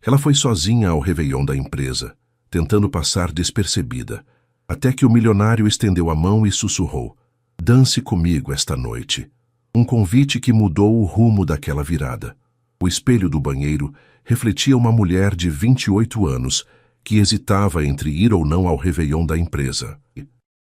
Ela foi sozinha ao réveillon da empresa, tentando passar despercebida, até que o milionário estendeu a mão e sussurrou: "Dance comigo esta noite." Um convite que mudou o rumo daquela virada. O espelho do banheiro refletia uma mulher de 28 anos que hesitava entre ir ou não ao réveillon da empresa.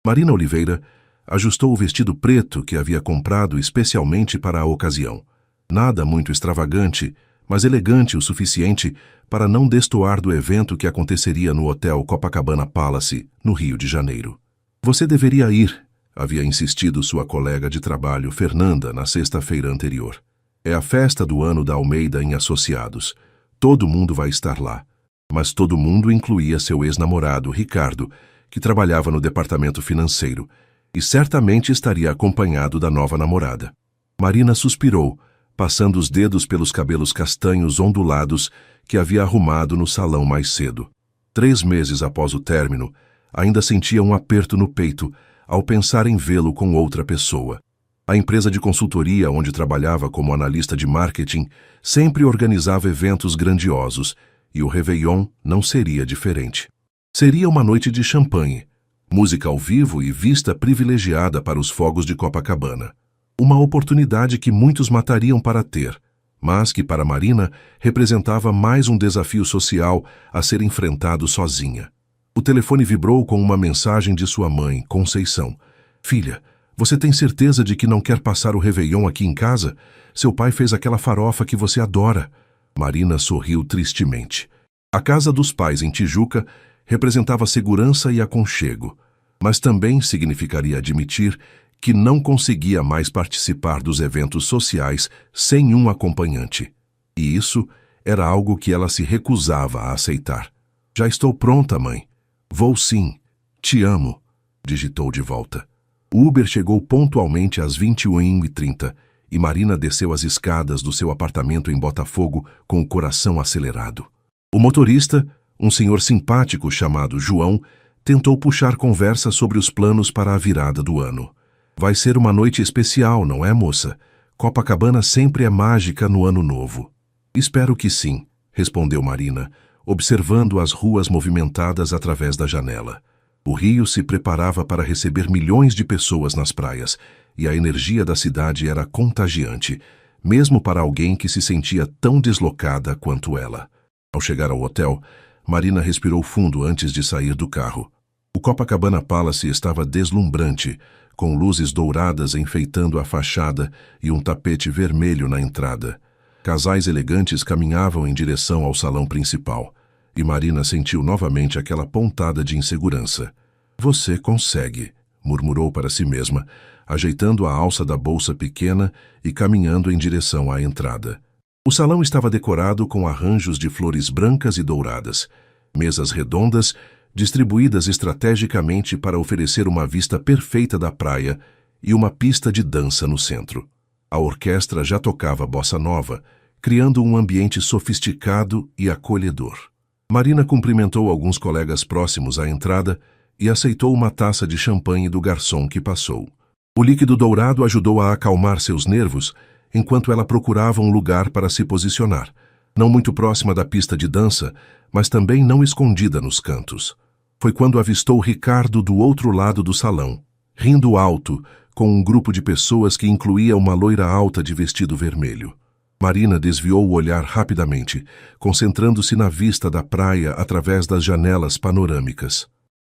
Marina Oliveira ajustou o vestido preto que havia comprado especialmente para a ocasião. Nada muito extravagante, mas elegante o suficiente para não destoar do evento que aconteceria no Hotel Copacabana Palace, no Rio de Janeiro. "Você deveria ir", havia insistido sua colega de trabalho, Fernanda, na sexta-feira anterior. "É a festa do ano da Almeida em Associados. Todo mundo vai estar lá." Mas todo mundo incluía seu ex-namorado, Ricardo, que trabalhava no departamento financeiro, e certamente estaria acompanhado da nova namorada. Marina suspirou, passando os dedos pelos cabelos castanhos ondulados que havia arrumado no salão mais cedo. 3 meses após o término, ainda sentia um aperto no peito ao pensar em vê-lo com outra pessoa. A empresa de consultoria onde trabalhava como analista de marketing sempre organizava eventos grandiosos, e o réveillon não seria diferente. Seria uma noite de champanhe, música ao vivo e vista privilegiada para os fogos de Copacabana. Uma oportunidade que muitos matariam para ter, mas que para Marina representava mais um desafio social a ser enfrentado sozinha. O telefone vibrou com uma mensagem de sua mãe, Conceição. "Filha, você tem certeza de que não quer passar o réveillon aqui em casa? Seu pai fez aquela farofa que você adora." Marina sorriu tristemente. A casa dos pais em Tijuca representava segurança e aconchego, mas também significaria admitir que não conseguia mais participar dos eventos sociais sem um acompanhante. E isso era algo que ela se recusava a aceitar. "Já estou pronta, mãe." "Vou sim. Te amo", digitou de volta. O Uber chegou pontualmente às 21h30 e Marina desceu as escadas do seu apartamento em Botafogo com o coração acelerado. O motorista, um senhor simpático chamado João, tentou puxar conversa sobre os planos para a virada do ano. "Vai ser uma noite especial, não é, moça? Copacabana sempre é mágica no ano novo." "Espero que sim", respondeu Marina, observando as ruas movimentadas através da janela. O Rio se preparava para receber milhões de pessoas nas praias, e a energia da cidade era contagiante, mesmo para alguém que se sentia tão deslocada quanto ela. Ao chegar ao hotel, Marina respirou fundo antes de sair do carro. O Copacabana Palace estava deslumbrante, com luzes douradas enfeitando a fachada e um tapete vermelho na entrada. Casais elegantes caminhavam em direção ao salão principal, e Marina sentiu novamente aquela pontada de insegurança. "Você consegue", murmurou para si mesma, ajeitando a alça da bolsa pequena e caminhando em direção à entrada. O salão estava decorado com arranjos de flores brancas e douradas, mesas redondas, distribuídas estrategicamente para oferecer uma vista perfeita da praia e uma pista de dança no centro. A orquestra já tocava bossa nova, criando um ambiente sofisticado e acolhedor. Marina cumprimentou alguns colegas próximos à entrada e aceitou uma taça de champanhe do garçom que passou. O líquido dourado ajudou a acalmar seus nervos enquanto ela procurava um lugar para se posicionar, não muito próxima da pista de dança, mas também não escondida nos cantos. Foi quando avistou Ricardo do outro lado do salão, rindo alto, com um grupo de pessoas que incluía uma loira alta de vestido vermelho. Marina desviou o olhar rapidamente, concentrando-se na vista da praia através das janelas panorâmicas.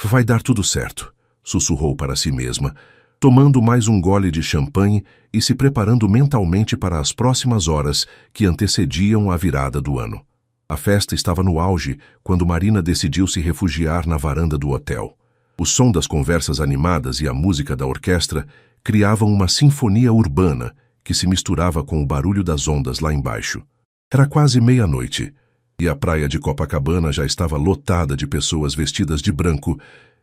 "Vai dar tudo certo", sussurrou para si mesma, tomando mais um gole de champanhe e se preparando mentalmente para as próximas horas que antecediam a virada do ano. A festa estava no auge quando Marina decidiu se refugiar na varanda do hotel. O som das conversas animadas e a música da orquestra criavam uma sinfonia urbana que se misturava com o barulho das ondas lá embaixo. Era quase meia-noite, e a praia de Copacabana já estava lotada de pessoas vestidas de branco,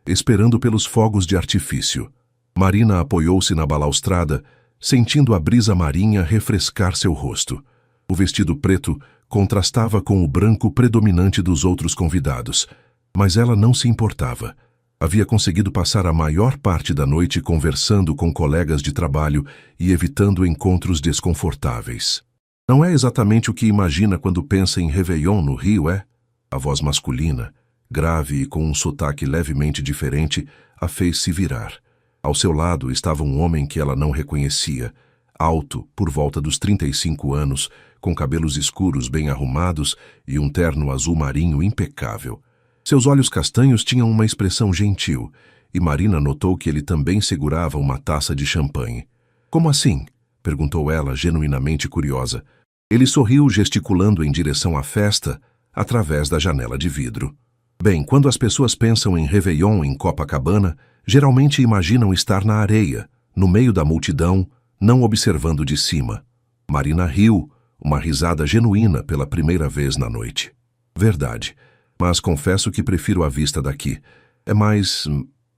esperando pelos fogos de artifício. Marina apoiou-se na balaustrada, sentindo a brisa marinha refrescar seu rosto. O vestido preto contrastava com o branco predominante dos outros convidados, mas ela não se importava. Havia conseguido passar a maior parte da noite conversando com colegas de trabalho e evitando encontros desconfortáveis. Não é exatamente o que imagina quando pensa em Réveillon no Rio, é? A voz masculina, grave e com um sotaque levemente diferente, a fez se virar. Ao seu lado estava um homem que ela não reconhecia, alto, por volta dos 35 anos, com cabelos escuros bem arrumados e um terno azul marinho impecável. Seus olhos castanhos tinham uma expressão gentil, e Marina notou que ele também segurava uma taça de champanhe. Como assim? Perguntou ela, genuinamente curiosa. Ele sorriu, gesticulando em direção à festa, através da janela de vidro. Bem, quando as pessoas pensam em Réveillon em Copacabana, geralmente imaginam estar na areia, no meio da multidão, não observando de cima. Marina riu, uma risada genuína pela primeira vez na noite. Verdade, mas confesso que prefiro a vista daqui. É mais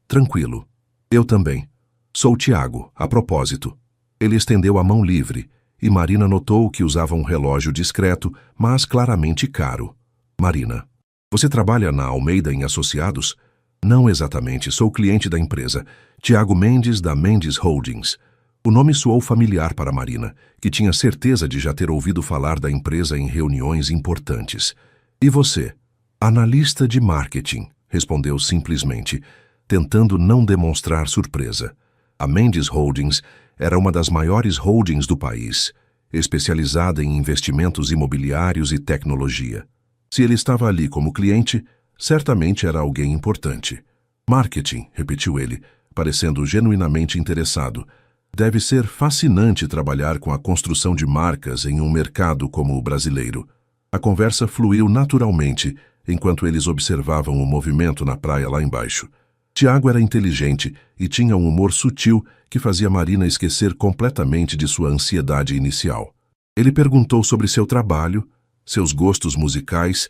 tranquilo. Eu também. Sou Tiago, a propósito. Ele estendeu a mão livre, e Marina notou que usava um relógio discreto, mas claramente caro. Marina, você trabalha na Almeida em Associados? Não exatamente, sou cliente da empresa. Tiago Mendes, da Mendes Holdings. O nome soou familiar para Marina, que tinha certeza de já ter ouvido falar da empresa em reuniões importantes. E você? Analista de marketing, respondeu simplesmente, tentando não demonstrar surpresa. A Mendes Holdings era uma das maiores holdings do país, especializada em investimentos imobiliários e tecnologia. Se ele estava ali como cliente, certamente era alguém importante. Marketing, repetiu ele, parecendo genuinamente interessado. Deve ser fascinante trabalhar com a construção de marcas em um mercado como o brasileiro. A conversa fluiu naturalmente, enquanto eles observavam o movimento na praia lá embaixo. Tiago era inteligente e tinha um humor sutil que fazia Marina esquecer completamente de sua ansiedade inicial. Ele perguntou sobre seu trabalho, seus gostos musicais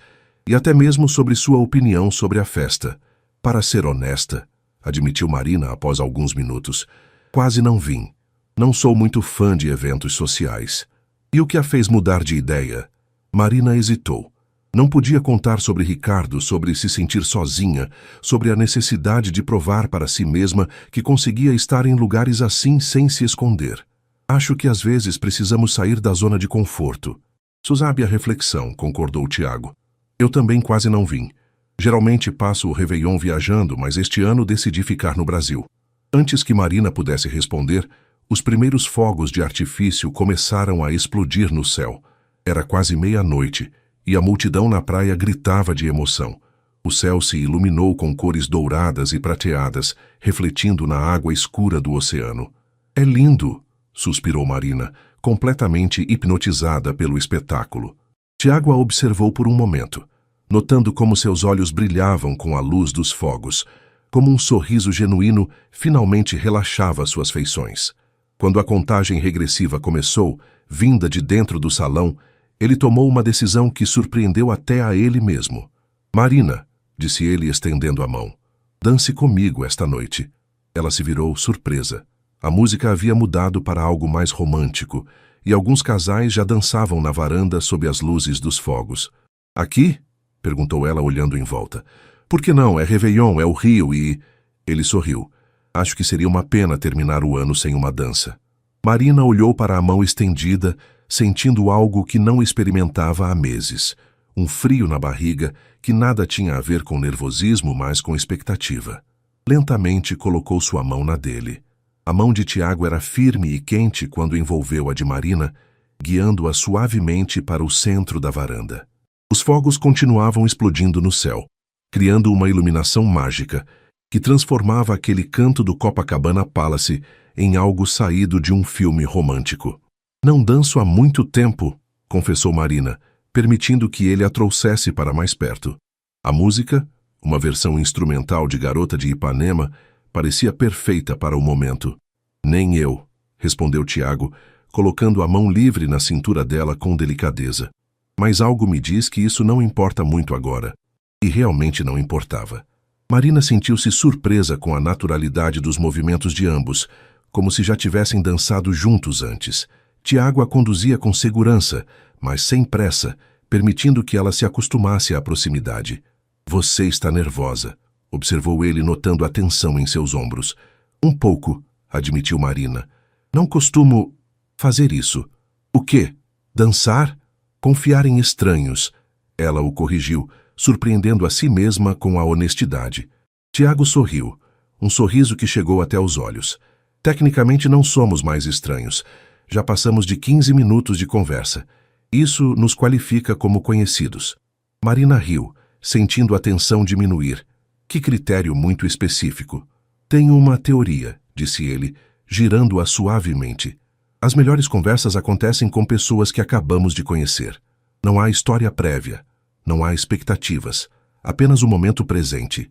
e até mesmo sobre sua opinião sobre a festa. Para ser honesta, admitiu Marina após alguns minutos, quase não vim. Não sou muito fã de eventos sociais. E o que a fez mudar de ideia? Marina hesitou. Não podia contar sobre Ricardo, sobre se sentir sozinha, sobre a necessidade de provar para si mesma que conseguia estar em lugares assim sem se esconder. Acho que às vezes precisamos sair da zona de conforto. Sábia reflexão, concordou Tiago. Eu também quase não vim. Geralmente passo o Réveillon viajando, mas este ano decidi ficar no Brasil. Antes que Marina pudesse responder, os primeiros fogos de artifício começaram a explodir no céu. Era quase meia-noite, e a multidão na praia gritava de emoção. O céu se iluminou com cores douradas e prateadas, refletindo na água escura do oceano. É lindo, suspirou Marina, completamente hipnotizada pelo espetáculo. Tiago a observou por um momento, notando como seus olhos brilhavam com a luz dos fogos, como um sorriso genuíno finalmente relaxava suas feições. Quando a contagem regressiva começou, vinda de dentro do salão, ele tomou uma decisão que surpreendeu até a ele mesmo. Marina, disse ele estendendo a mão, dance comigo esta noite. Ela se virou surpresa. A música havia mudado para algo mais romântico, e alguns casais já dançavam na varanda sob as luzes dos fogos. Aqui? Perguntou ela olhando em volta. Por que não? É Réveillon, é o Rio e... Ele sorriu. Acho que seria uma pena terminar o ano sem uma dança. Marina olhou para a mão estendida, sentindo algo que não experimentava há meses. Um frio na barriga que nada tinha a ver com nervosismo, mas com expectativa. Lentamente colocou sua mão na dele. A mão de Tiago era firme e quente quando envolveu a de Marina, guiando-a suavemente para o centro da varanda. Os fogos continuavam explodindo no céu, criando uma iluminação mágica que transformava aquele canto do Copacabana Palace em algo saído de um filme romântico. Não danço há muito tempo, confessou Marina, permitindo que ele a trouxesse para mais perto. A música, uma versão instrumental de Garota de Ipanema, parecia perfeita para o momento. Nem eu, respondeu Tiago, colocando a mão livre na cintura dela com delicadeza. Mas algo me diz que isso não importa muito agora. E realmente não importava. Marina sentiu-se surpresa com a naturalidade dos movimentos de ambos, como se já tivessem dançado juntos antes. Tiago a conduzia com segurança, mas sem pressa, permitindo que ela se acostumasse à proximidade. Você está nervosa, observou ele notando a tensão em seus ombros. Um pouco, admitiu Marina. Não costumo fazer isso. O quê? Dançar? Confiar em estranhos. Ela o corrigiu, surpreendendo a si mesma com a honestidade. Tiago sorriu, um sorriso que chegou até os olhos. Tecnicamente não somos mais estranhos. Já passamos de 15 minutos de conversa. Isso nos qualifica como conhecidos. Marina riu, sentindo a tensão diminuir. Que critério muito específico. Tenho uma teoria, disse ele, girando-a suavemente. As melhores conversas acontecem com pessoas que acabamos de conhecer. Não há história prévia, não há expectativas, apenas o momento presente.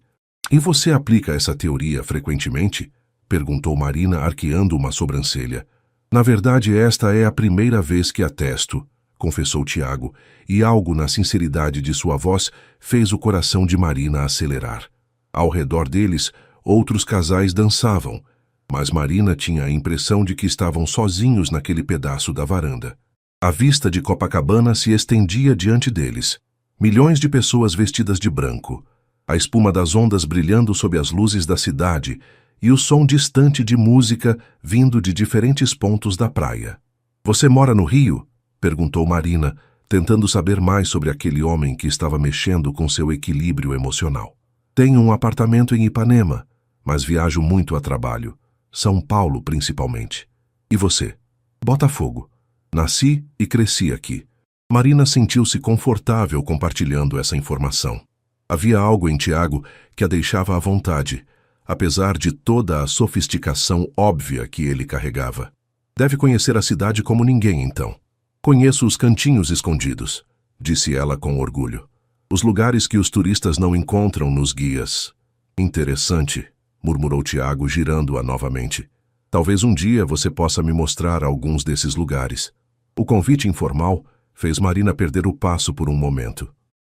E você aplica essa teoria frequentemente? Perguntou Marina, arqueando uma sobrancelha. Na verdade, esta é a primeira vez que a testo, confessou Tiago, e algo na sinceridade de sua voz fez o coração de Marina acelerar. Ao redor deles, outros casais dançavam, mas Marina tinha a impressão de que estavam sozinhos naquele pedaço da varanda. A vista de Copacabana se estendia diante deles. Milhões de pessoas vestidas de branco, a espuma das ondas brilhando sob as luzes da cidade e o som distante de música vindo de diferentes pontos da praia. Você mora no Rio? Perguntou Marina, tentando saber mais sobre aquele homem que estava mexendo com seu equilíbrio emocional. Tenho um apartamento em Ipanema, mas viajo muito a trabalho. São Paulo, principalmente. E você? Botafogo. Nasci e cresci aqui. Marina sentiu-se confortável compartilhando essa informação. Havia algo em Tiago que a deixava à vontade, apesar de toda a sofisticação óbvia que ele carregava. Deve conhecer a cidade como ninguém, então. Conheço os cantinhos escondidos, disse ela com orgulho. Os lugares que os turistas não encontram nos guias. Interessante, murmurou Tiago, girando-a novamente. Talvez um dia você possa me mostrar alguns desses lugares. O convite informal fez Marina perder o passo por um momento.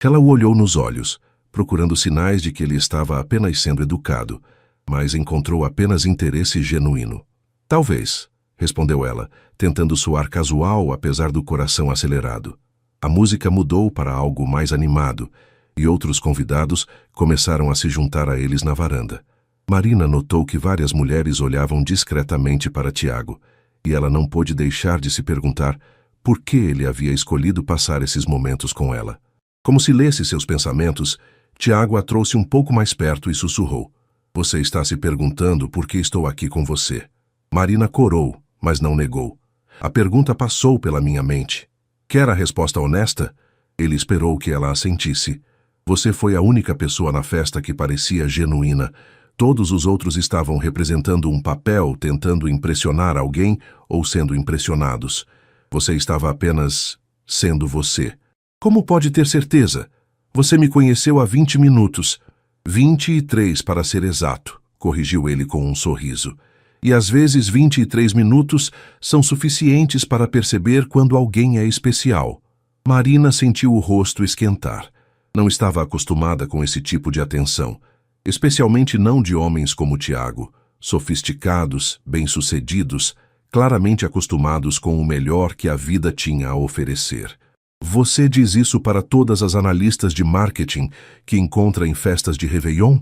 Ela o olhou nos olhos, procurando sinais de que ele estava apenas sendo educado, mas encontrou apenas interesse genuíno. Talvez, respondeu ela, tentando soar casual apesar do coração acelerado. A música mudou para algo mais animado, e outros convidados começaram a se juntar a eles na varanda. Marina notou que várias mulheres olhavam discretamente para Tiago, e ela não pôde deixar de se perguntar por que ele havia escolhido passar esses momentos com ela. Como se lesse seus pensamentos, Tiago a trouxe um pouco mais perto e sussurrou. Você está se perguntando por que estou aqui com você. Marina corou, mas não negou. A pergunta passou pela minha mente. Quer a resposta honesta? Ele esperou que ela assentisse. Você foi a única pessoa na festa que parecia genuína. Todos os outros estavam representando um papel, tentando impressionar alguém ou sendo impressionados. Você estava apenas sendo você. Como pode ter certeza? Você me conheceu há 20 minutos. 23 para ser exato, corrigiu ele com um sorriso. E às vezes 23 minutos são suficientes para perceber quando alguém é especial. Marina sentiu o rosto esquentar. Não estava acostumada com esse tipo de atenção, especialmente não de homens como Tiago, sofisticados, bem-sucedidos, claramente acostumados com o melhor que a vida tinha a oferecer. Você diz isso para todas as analistas de marketing que encontra em festas de Réveillon?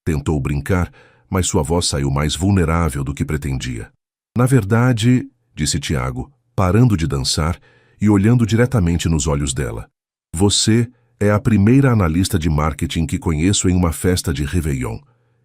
Tentou brincar, mas sua voz saiu mais vulnerável do que pretendia. Na verdade, disse Tiago, parando de dançar e olhando diretamente nos olhos dela. Você é a primeira analista de marketing que conheço em uma festa de Réveillon,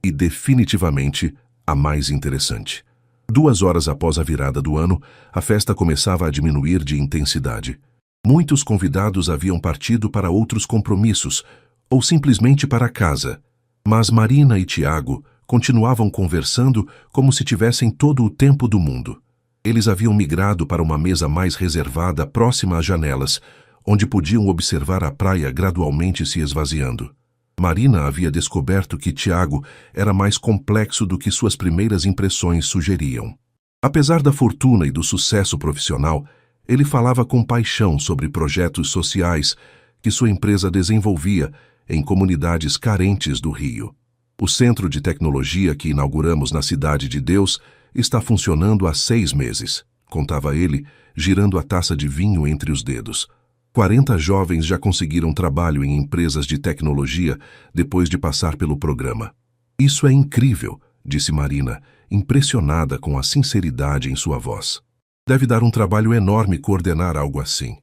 e definitivamente a mais interessante. 2 horas após a virada do ano, a festa começava a diminuir de intensidade. Muitos convidados haviam partido para outros compromissos, ou simplesmente para casa, mas Marina e Tiago continuavam conversando como se tivessem todo o tempo do mundo. Eles haviam migrado para uma mesa mais reservada próxima às janelas, onde podiam observar a praia gradualmente se esvaziando. Marina havia descoberto que Tiago era mais complexo do que suas primeiras impressões sugeriam. Apesar da fortuna e do sucesso profissional, ele falava com paixão sobre projetos sociais que sua empresa desenvolvia em comunidades carentes do Rio. O centro de tecnologia que inauguramos na Cidade de Deus está funcionando há 6 meses, contava ele, girando a taça de vinho entre os dedos. 40 jovens já conseguiram trabalho em empresas de tecnologia depois de passar pelo programa. Isso é incrível, disse Marina, impressionada com a sinceridade em sua voz. Deve dar um trabalho enorme coordenar algo assim.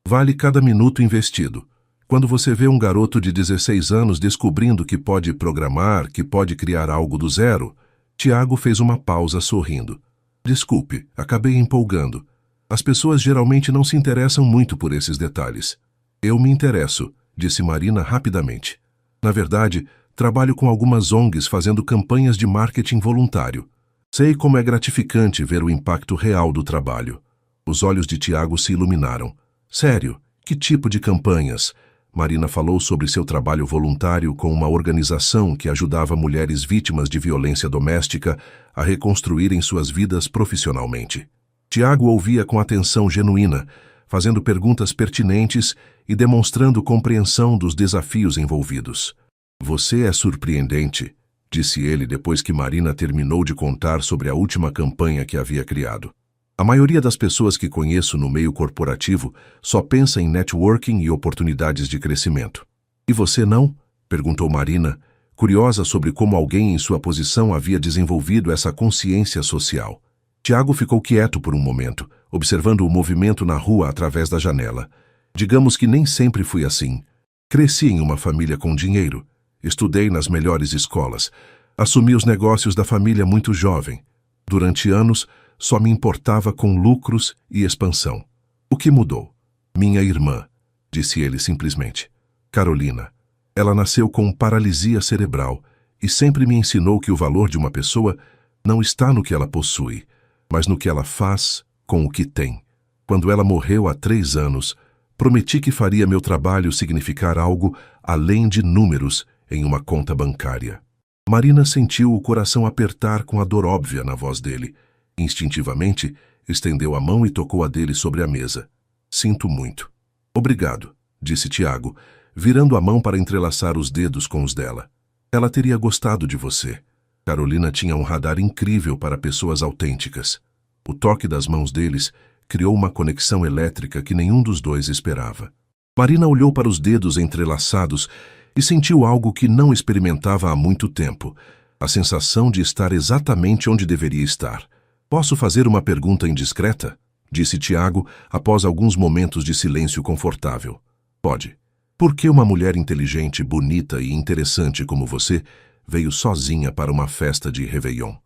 Vale cada minuto investido. Quando você vê um garoto de 16 anos descobrindo que pode programar, que pode criar algo do zero, Tiago fez uma pausa sorrindo. Desculpe, acabei empolgando. As pessoas geralmente não se interessam muito por esses detalhes. Eu me interesso, disse Marina rapidamente. Na verdade, trabalho com algumas ONGs fazendo campanhas de marketing voluntário. Sei como é gratificante ver o impacto real do trabalho. Os olhos de Tiago se iluminaram. Sério? Que tipo de campanhas? Marina falou sobre seu trabalho voluntário com uma organização que ajudava mulheres vítimas de violência doméstica a reconstruírem suas vidas profissionalmente. Tiago ouvia com atenção genuína, fazendo perguntas pertinentes e demonstrando compreensão dos desafios envolvidos. Você é surpreendente, disse ele depois que Marina terminou de contar sobre a última campanha que havia criado. A maioria das pessoas que conheço no meio corporativo só pensa em networking e oportunidades de crescimento. E você não? Perguntou Marina, curiosa sobre como alguém em sua posição havia desenvolvido essa consciência social. Tiago ficou quieto por um momento, observando o movimento na rua através da janela. Digamos que nem sempre fui assim. Cresci em uma família com dinheiro. Estudei nas melhores escolas. Assumi os negócios da família muito jovem. Durante anos, só me importava com lucros e expansão. O que mudou? Minha irmã, disse ele simplesmente. Carolina. Ela nasceu com paralisia cerebral e sempre me ensinou que o valor de uma pessoa não está no que ela possui, mas no que ela faz com o que tem. Quando ela morreu há 3 anos, prometi que faria meu trabalho significar algo além de números em uma conta bancária. Marina sentiu o coração apertar com a dor óbvia na voz dele. Instintivamente, estendeu a mão e tocou a dele sobre a mesa. Sinto muito. Obrigado, disse Tiago, virando a mão para entrelaçar os dedos com os dela. Ela teria gostado de você. Carolina tinha um radar incrível para pessoas autênticas. O toque das mãos deles criou uma conexão elétrica que nenhum dos dois esperava. Marina olhou para os dedos entrelaçados e sentiu algo que não experimentava há muito tempo, a sensação de estar exatamente onde deveria estar. Posso fazer uma pergunta indiscreta? Disse Tiago após alguns momentos de silêncio confortável. Pode. Por que uma mulher inteligente, bonita e interessante como você veio sozinha para uma festa de Réveillon?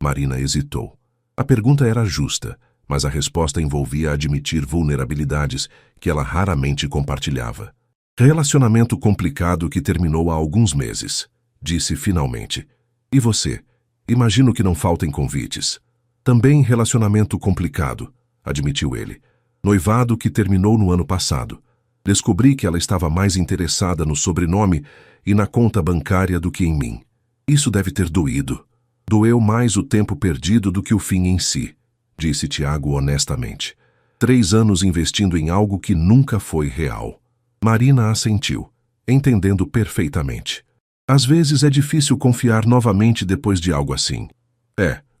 Marina hesitou. A pergunta era justa, mas a resposta envolvia admitir vulnerabilidades que ela raramente compartilhava. Relacionamento complicado que terminou há alguns meses, disse finalmente. E você? Imagino que não faltem convites. Também relacionamento complicado, admitiu ele. Noivado que terminou no ano passado. Descobri que ela estava mais interessada no sobrenome e na conta bancária do que em mim. Isso deve ter doído. Doeu mais o tempo perdido do que o fim em si, disse Tiago honestamente. 3 anos investindo em algo que nunca foi real. Marina assentiu, entendendo perfeitamente. Às vezes é difícil confiar novamente depois de algo assim.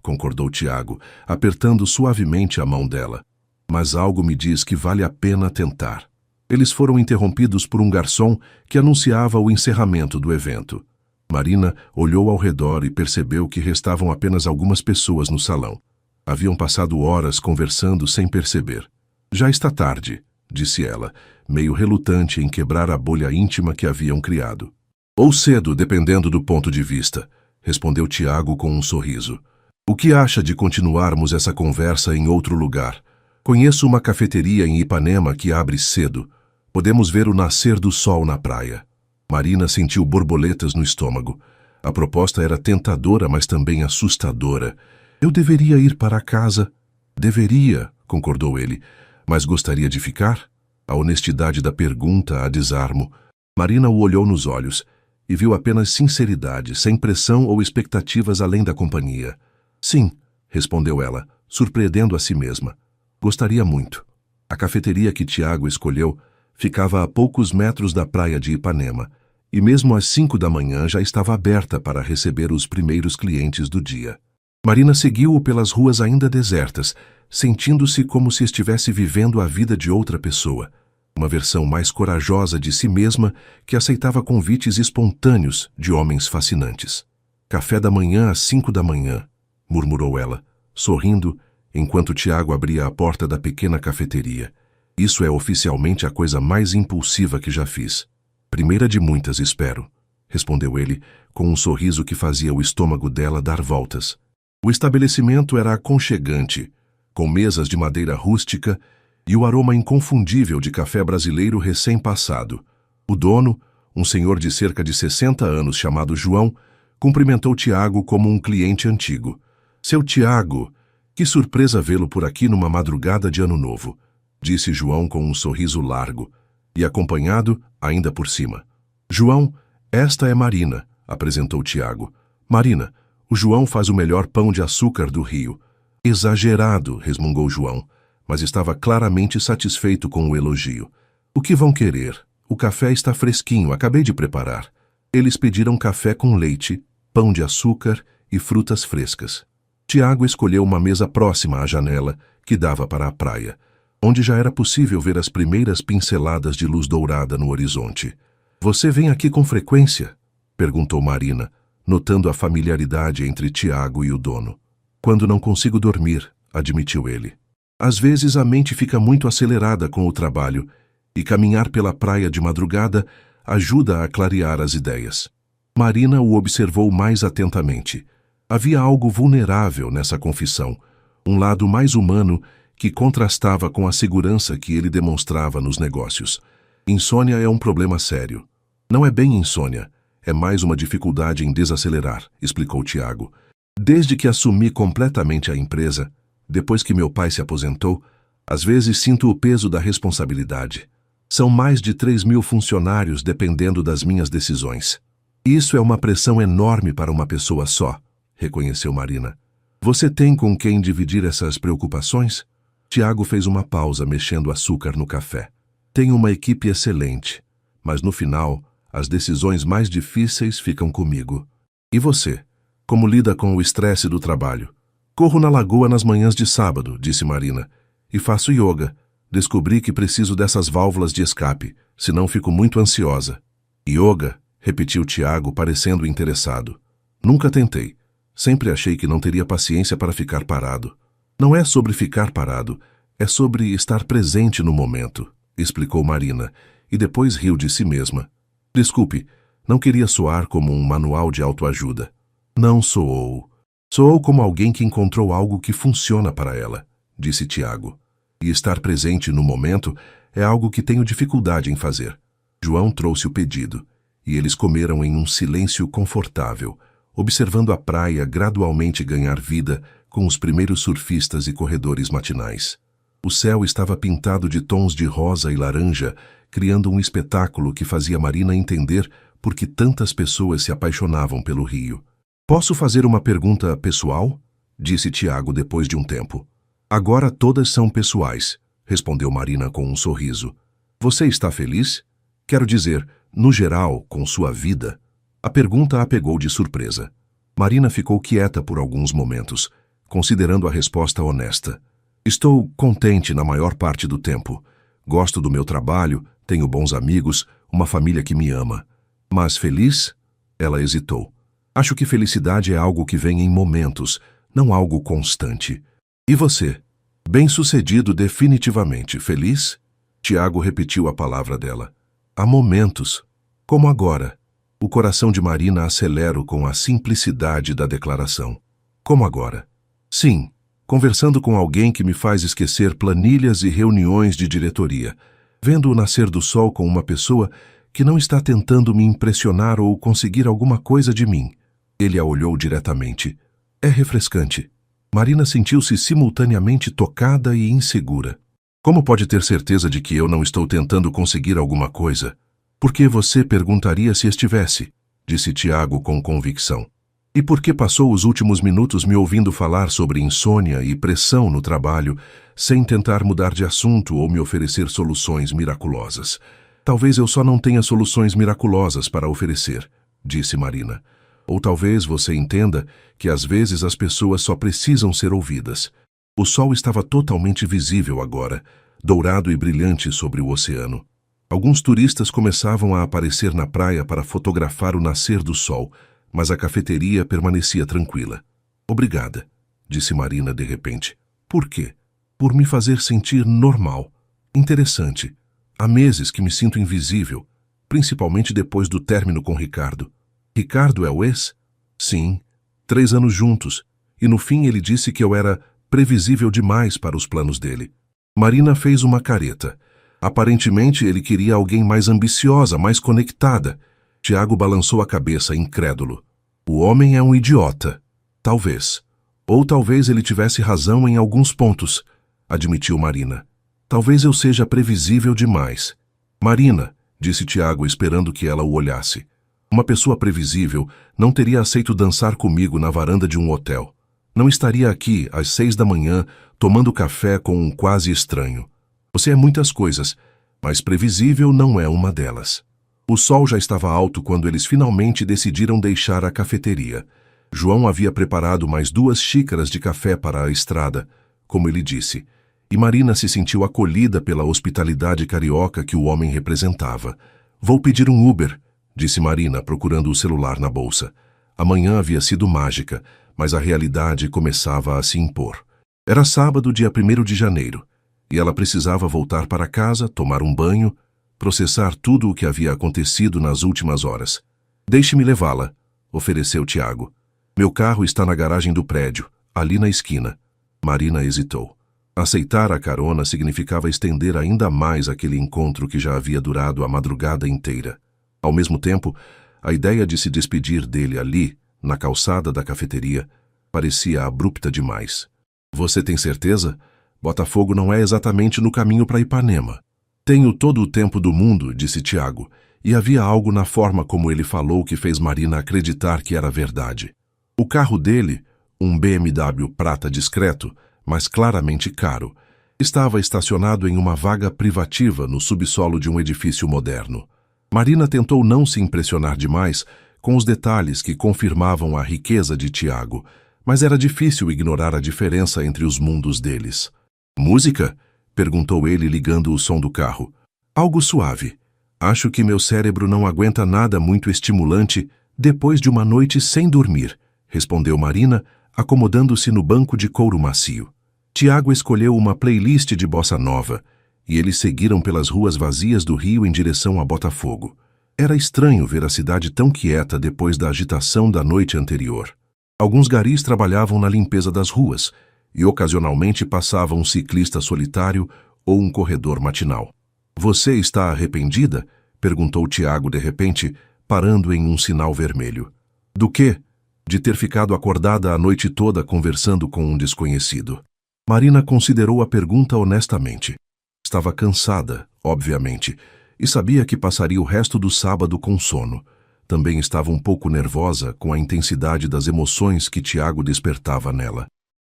Concordou Tiago, apertando suavemente a mão dela. Mas algo me diz que vale a pena tentar. Eles foram interrompidos por um garçom que anunciava o encerramento do evento. Marina olhou ao redor e percebeu que restavam apenas algumas pessoas no salão. Haviam passado horas conversando sem perceber. Já está tarde, disse ela, meio relutante em quebrar a bolha íntima que haviam criado. Ou cedo, dependendo do ponto de vista, respondeu Tiago com um sorriso. O que acha de continuarmos essa conversa em outro lugar? Conheço uma cafeteria em Ipanema que abre cedo. Podemos ver o nascer do sol na praia. Marina sentiu borboletas no estômago. A proposta era tentadora, mas também assustadora. Eu deveria ir para casa? Deveria, concordou ele. Mas gostaria de ficar? A honestidade da pergunta a desarmo. Marina o olhou nos olhos e viu apenas sinceridade, sem pressão ou expectativas além da companhia. Sim, respondeu ela, surpreendendo a si mesma. Gostaria muito. A cafeteria que Tiago escolheu ficava a poucos metros da praia de Ipanema, e mesmo às 5 da manhã já estava aberta para receber os primeiros clientes do dia. Marina seguiu-o pelas ruas ainda desertas, sentindo-se como se estivesse vivendo a vida de outra pessoa, uma versão mais corajosa de si mesma que aceitava convites espontâneos de homens fascinantes. Café da manhã às 5 da manhã, murmurou ela, sorrindo, enquanto Tiago abria a porta da pequena cafeteria. Isso é oficialmente a coisa mais impulsiva que já fiz. Primeira de muitas, espero, respondeu ele, com um sorriso que fazia o estômago dela dar voltas. O estabelecimento era aconchegante, com mesas de madeira rústica e o aroma inconfundível de café brasileiro recém-passado. O dono, um senhor de cerca de 60 anos chamado João, cumprimentou Tiago como um cliente antigo. Seu Tiago, que surpresa vê-lo por aqui numa madrugada de Ano Novo, disse João com um sorriso largo, e acompanhado, ainda por cima. João, esta é Marina, apresentou Tiago. Marina, o João faz o melhor pão de açúcar do Rio. Exagerado, resmungou João, mas estava claramente satisfeito com o elogio. O que vão querer? O café está fresquinho, acabei de preparar. Eles pediram café com leite, pão de açúcar e frutas frescas. Tiago escolheu uma mesa próxima à janela, que dava para a praia, onde já era possível ver as primeiras pinceladas de luz dourada no horizonte. Você vem aqui com frequência? Perguntou Marina, notando a familiaridade entre Tiago e o dono. Quando não consigo dormir, admitiu ele. Às vezes a mente fica muito acelerada com o trabalho e caminhar pela praia de madrugada ajuda a clarear as ideias. Marina o observou mais atentamente. Havia algo vulnerável nessa confissão, um lado mais humano que contrastava com a segurança que ele demonstrava nos negócios. Insônia é um problema sério. Não é bem insônia, é mais uma dificuldade em desacelerar, explicou Tiago. Desde que assumi completamente a empresa, depois que meu pai se aposentou, às vezes sinto o peso da responsabilidade. São mais de 3.000 funcionários dependendo das minhas decisões. Isso é uma pressão enorme para uma pessoa só, reconheceu Marina. Você tem com quem dividir essas preocupações? Tiago fez uma pausa mexendo açúcar no café. Tenho uma equipe excelente, mas no final, as decisões mais difíceis ficam comigo. E você? Como lida com o estresse do trabalho? Corro na lagoa nas manhãs de sábado, disse Marina, e faço yoga. Descobri que preciso dessas válvulas de escape, senão fico muito ansiosa. Yoga? Repetiu Tiago, parecendo interessado. Nunca tentei. Sempre achei que não teria paciência para ficar parado. Não é sobre ficar parado, é sobre estar presente no momento, explicou Marina, e depois riu de si mesma. Desculpe, não queria soar como um manual de autoajuda. Não soou. Soou como alguém que encontrou algo que funciona para ela, disse Tiago. E estar presente no momento é algo que tenho dificuldade em fazer. João trouxe o pedido, e eles comeram em um silêncio confortável, observando a praia gradualmente ganhar vida com os primeiros surfistas e corredores matinais. O céu estava pintado de tons de rosa e laranja, criando um espetáculo que fazia Marina entender por que tantas pessoas se apaixonavam pelo Rio. Posso fazer uma pergunta pessoal? Disse Tiago depois de um tempo. Agora todas são pessoais, respondeu Marina com um sorriso. Você está feliz? Quero dizer, no geral, com sua vida? A pergunta a pegou de surpresa. Marina ficou quieta por alguns momentos, considerando a resposta honesta. Estou contente na maior parte do tempo. Gosto do meu trabalho, tenho bons amigos, uma família que me ama. Mas feliz? Ela hesitou. Acho que felicidade é algo que vem em momentos, não algo constante. E você? Bem-sucedido definitivamente. Feliz? Tiago repetiu a palavra dela. Há momentos, como agora. O coração de Marina acelera com a simplicidade da declaração. Como agora? Sim, conversando com alguém que me faz esquecer planilhas e reuniões de diretoria, vendo o nascer do sol com uma pessoa que não está tentando me impressionar ou conseguir alguma coisa de mim. Ele a olhou diretamente. É refrescante. Marina sentiu-se simultaneamente tocada e insegura. Como pode ter certeza de que eu não estou tentando conseguir alguma coisa? Por que você perguntaria se estivesse? Disse Tiago com convicção. E por que passou os últimos minutos me ouvindo falar sobre insônia e pressão no trabalho, sem tentar mudar de assunto ou me oferecer soluções miraculosas? Talvez eu só não tenha soluções miraculosas para oferecer, disse Marina. Ou talvez você entenda que às vezes as pessoas só precisam ser ouvidas. O sol estava totalmente visível agora, dourado e brilhante sobre o oceano. Alguns turistas começavam a aparecer na praia para fotografar o nascer do sol, mas a cafeteria permanecia tranquila. Obrigada, disse Marina de repente. Por quê? Por me fazer sentir normal. Interessante. Há meses que me sinto invisível, principalmente depois do término com Ricardo. Ricardo é o ex? Sim. 3 anos juntos, e no fim ele disse que eu era previsível demais para os planos dele. Marina fez uma careta. Aparentemente ele queria alguém mais ambiciosa, mais conectada. Tiago balançou a cabeça, incrédulo. O homem é um idiota. Talvez. Ou talvez ele tivesse razão em alguns pontos, admitiu Marina. Talvez eu seja previsível demais. Marina, disse Tiago esperando que ela o olhasse. Uma pessoa previsível não teria aceito dançar comigo na varanda de um hotel. Não estaria aqui às 6 da manhã tomando café com um quase estranho. Você é muitas coisas, mas previsível não é uma delas. O sol já estava alto quando eles finalmente decidiram deixar a cafeteria. João havia preparado mais 2 xícaras de café para a estrada, como ele disse, e Marina se sentiu acolhida pela hospitalidade carioca que o homem representava. Vou pedir um Uber, disse Marina, procurando o celular na bolsa. A manhã havia sido mágica, mas a realidade começava a se impor. Era sábado, dia 1º de janeiro, e ela precisava voltar para casa, tomar um banho, processar tudo o que havia acontecido nas últimas horas. Deixe-me levá-la, ofereceu Tiago. Meu carro está na garagem do prédio, ali na esquina. Marina hesitou. Aceitar a carona significava estender ainda mais aquele encontro que já havia durado a madrugada inteira. Ao mesmo tempo, a ideia de se despedir dele ali, na calçada da cafeteria, parecia abrupta demais. Você tem certeza? Botafogo não é exatamente no caminho para Ipanema. Tenho todo o tempo do mundo, disse Tiago, e havia algo na forma como ele falou que fez Marina acreditar que era verdade. O carro dele, um BMW prata discreto, mas claramente caro, estava estacionado em uma vaga privativa no subsolo de um edifício moderno. Marina tentou não se impressionar demais com os detalhes que confirmavam a riqueza de Tiago, mas era difícil ignorar a diferença entre os mundos deles. Música? Perguntou ele ligando o som do carro. Algo suave. Acho que meu cérebro não aguenta nada muito estimulante depois de uma noite sem dormir, respondeu Marina, acomodando-se no banco de couro macio. Tiago escolheu uma playlist de bossa nova, e eles seguiram pelas ruas vazias do Rio em direção a Botafogo. Era estranho ver a cidade tão quieta depois da agitação da noite anterior. Alguns garis trabalhavam na limpeza das ruas, e ocasionalmente passava um ciclista solitário ou um corredor matinal. Você está arrependida? Perguntou Tiago de repente, parando em um sinal vermelho. Do quê? De ter ficado acordada a noite toda conversando com um desconhecido. Marina considerou a pergunta honestamente. Estava cansada, obviamente, e sabia que passaria o resto do sábado com sono. Também estava um pouco nervosa com a intensidade das emoções que Tiago despertava nela.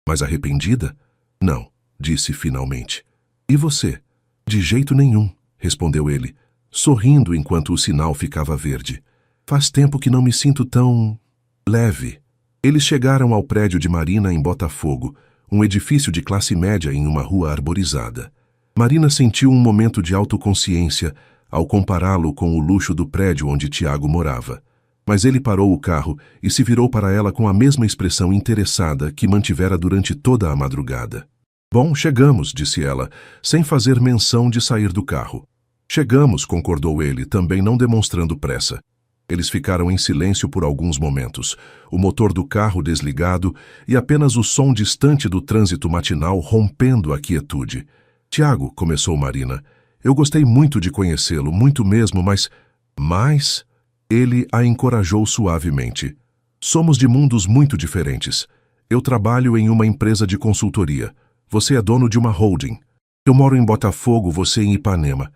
Mas arrependida? Não, disse finalmente. E você? De jeito nenhum, respondeu ele, sorrindo enquanto o sinal ficava verde. Faz tempo que não me sinto tão leve. Eles chegaram ao prédio de Marina em Botafogo, um edifício de classe média em uma rua arborizada. Marina sentiu um momento de autoconsciência ao compará-lo com o luxo do prédio onde Tiago morava. Mas ele parou o carro e se virou para ela com a mesma expressão interessada que mantivera durante toda a madrugada. Bom, chegamos, disse ela, sem fazer menção de sair do carro. Chegamos, concordou ele, também não demonstrando pressa. Eles ficaram em silêncio por alguns momentos, o motor do carro desligado e apenas o som distante do trânsito matinal rompendo a quietude. Tiago, começou Marina, eu gostei muito de conhecê-lo, muito mesmo, mas... Ele a encorajou suavemente. Somos de mundos muito diferentes. Eu trabalho em uma empresa de consultoria. Você é dono de uma holding. Eu moro em Botafogo, você em Ipanema.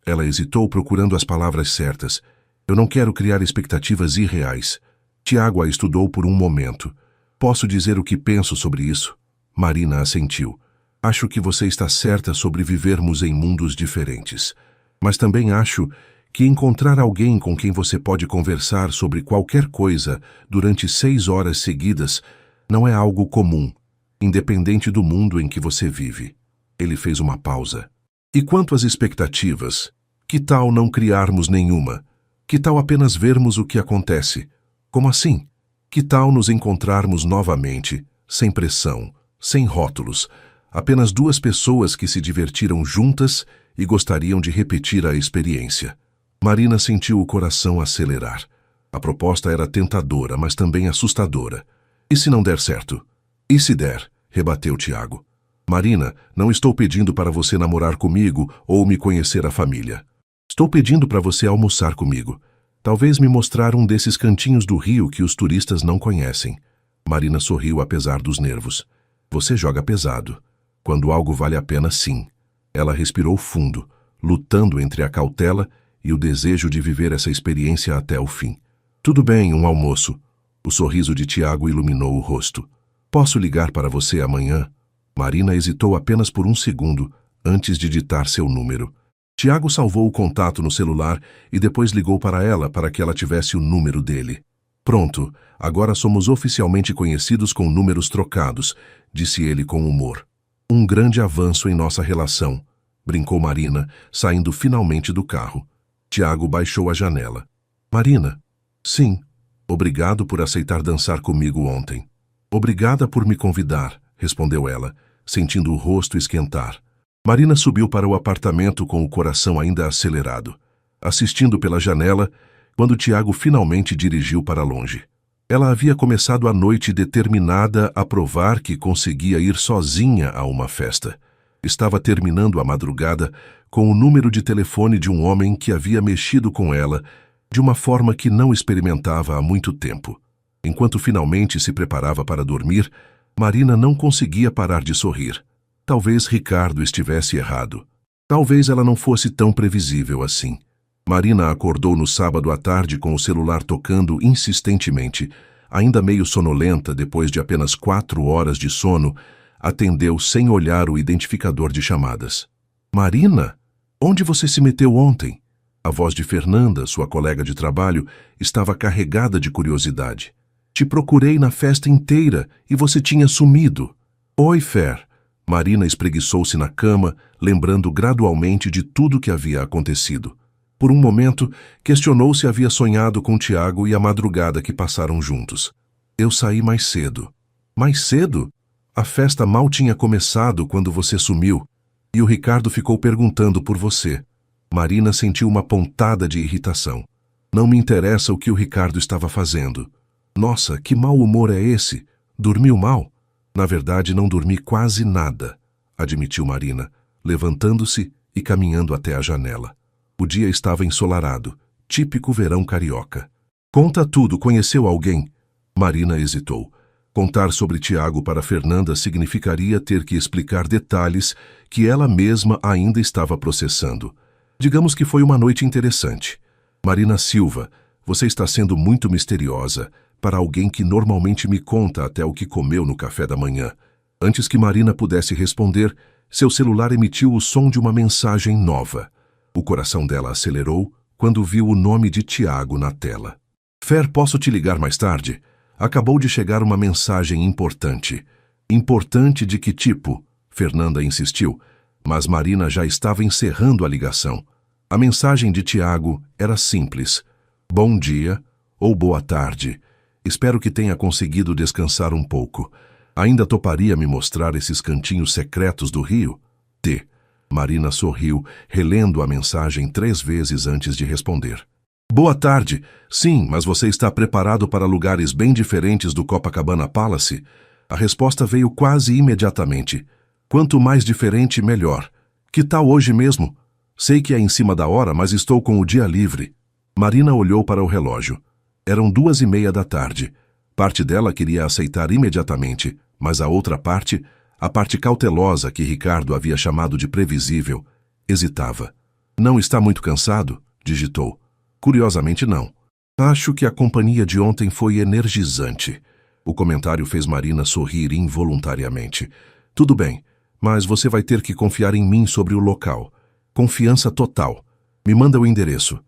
Ela hesitou procurando as palavras certas. Eu não quero criar expectativas irreais. Tiago a estudou por um momento. Posso dizer o que penso sobre isso? Marina assentiu. Acho que você está certa sobre vivermos em mundos diferentes. Mas também acho que encontrar alguém com quem você pode conversar sobre qualquer coisa durante 6 horas seguidas não é algo comum, independente do mundo em que você vive. Ele fez uma pausa. E quanto às expectativas? Que tal não criarmos nenhuma? Que tal apenas vermos o que acontece? Como assim? Que tal nos encontrarmos novamente, sem pressão, sem rótulos, Apenas duas pessoas que se divertiram juntas e gostariam de repetir a experiência. Marina sentiu o coração acelerar. A proposta era tentadora, mas também assustadora. E se não der certo? E se der? Rebateu Tiago. Marina, não estou pedindo para você namorar comigo ou me conhecer a família. Estou pedindo para você almoçar comigo. Talvez me mostrar um desses cantinhos do Rio que os turistas não conhecem. Marina sorriu apesar dos nervos. Você joga pesado. Quando algo vale a pena, sim. Ela respirou fundo, lutando entre a cautela e o desejo de viver essa experiência até o fim. Tudo bem, um almoço. O sorriso de Tiago iluminou o rosto. Posso ligar para você amanhã? Marina hesitou apenas por um segundo antes de ditar seu número. Tiago salvou o contato no celular e depois ligou para ela para que ela tivesse o número dele. Pronto, agora somos oficialmente conhecidos com números trocados, disse ele com humor. Um grande avanço em nossa relação, brincou Marina, saindo finalmente do carro. Tiago baixou a janela. Marina? Sim. Obrigado por aceitar dançar comigo ontem. Obrigada por me convidar, respondeu ela, sentindo o rosto esquentar. Marina subiu para o apartamento com o coração ainda acelerado, assistindo pela janela quando Tiago finalmente dirigiu para longe. Ela havia começado a noite determinada a provar que conseguia ir sozinha a uma festa. Estava terminando a madrugada com o número de telefone de um homem que havia mexido com ela de uma forma que não experimentava há muito tempo. Enquanto finalmente se preparava para dormir, Marina não conseguia parar de sorrir. Talvez Ricardo estivesse errado. Talvez ela não fosse tão previsível assim. Marina acordou no sábado à tarde com o celular tocando insistentemente. Ainda meio sonolenta, depois de apenas 4 horas de sono, atendeu sem olhar o identificador de chamadas. Marina? Onde você se meteu ontem? A voz de Fernanda, sua colega de trabalho, estava carregada de curiosidade. Te procurei na festa inteira e você tinha sumido. Oi, Fer. Marina espreguiçou-se na cama, lembrando gradualmente de tudo que havia acontecido. Por um momento, questionou se havia sonhado com Tiago e a madrugada que passaram juntos. Eu saí mais cedo. Mais cedo? A festa mal tinha começado quando você sumiu, e o Ricardo ficou perguntando por você. Marina sentiu uma pontada de irritação. Não me interessa o que o Ricardo estava fazendo. Nossa, que mau humor é esse? Dormiu mal? Na verdade, não dormi quase nada, admitiu Marina, levantando-se e caminhando até a janela. O dia estava ensolarado, típico verão carioca. Conta tudo, conheceu alguém? Marina hesitou. Contar sobre Tiago para Fernanda significaria ter que explicar detalhes que ela mesma ainda estava processando. Digamos que foi uma noite interessante. Marina Silva, você está sendo muito misteriosa para alguém que normalmente me conta até o que comeu no café da manhã. Antes que Marina pudesse responder, seu celular emitiu o som de uma mensagem nova. O coração dela acelerou quando viu o nome de Tiago na tela. Fer, posso te ligar mais tarde? Acabou de chegar uma mensagem importante. Importante de que tipo? Fernanda insistiu, mas Marina já estava encerrando a ligação. A mensagem de Tiago era simples. Bom dia ou boa tarde. Espero que tenha conseguido descansar um pouco. Ainda toparia me mostrar esses cantinhos secretos do Rio? T. Marina sorriu, relendo a mensagem 3 vezes antes de responder. Boa tarde. Sim, mas você está preparado para lugares bem diferentes do Copacabana Palace? A resposta veio quase imediatamente. Quanto mais diferente, melhor. Que tal hoje mesmo? Sei que é em cima da hora, mas estou com o dia livre. Marina olhou para o relógio. Eram 2:30 da tarde. Parte dela queria aceitar imediatamente, mas a outra parte, a parte cautelosa que Ricardo havia chamado de previsível, hesitava. Não está muito cansado? Digitou. Curiosamente não. Acho que a companhia de ontem foi energizante. O comentário fez Marina sorrir involuntariamente. Tudo bem, mas você vai ter que confiar em mim sobre o local. Confiança total. Me manda o endereço.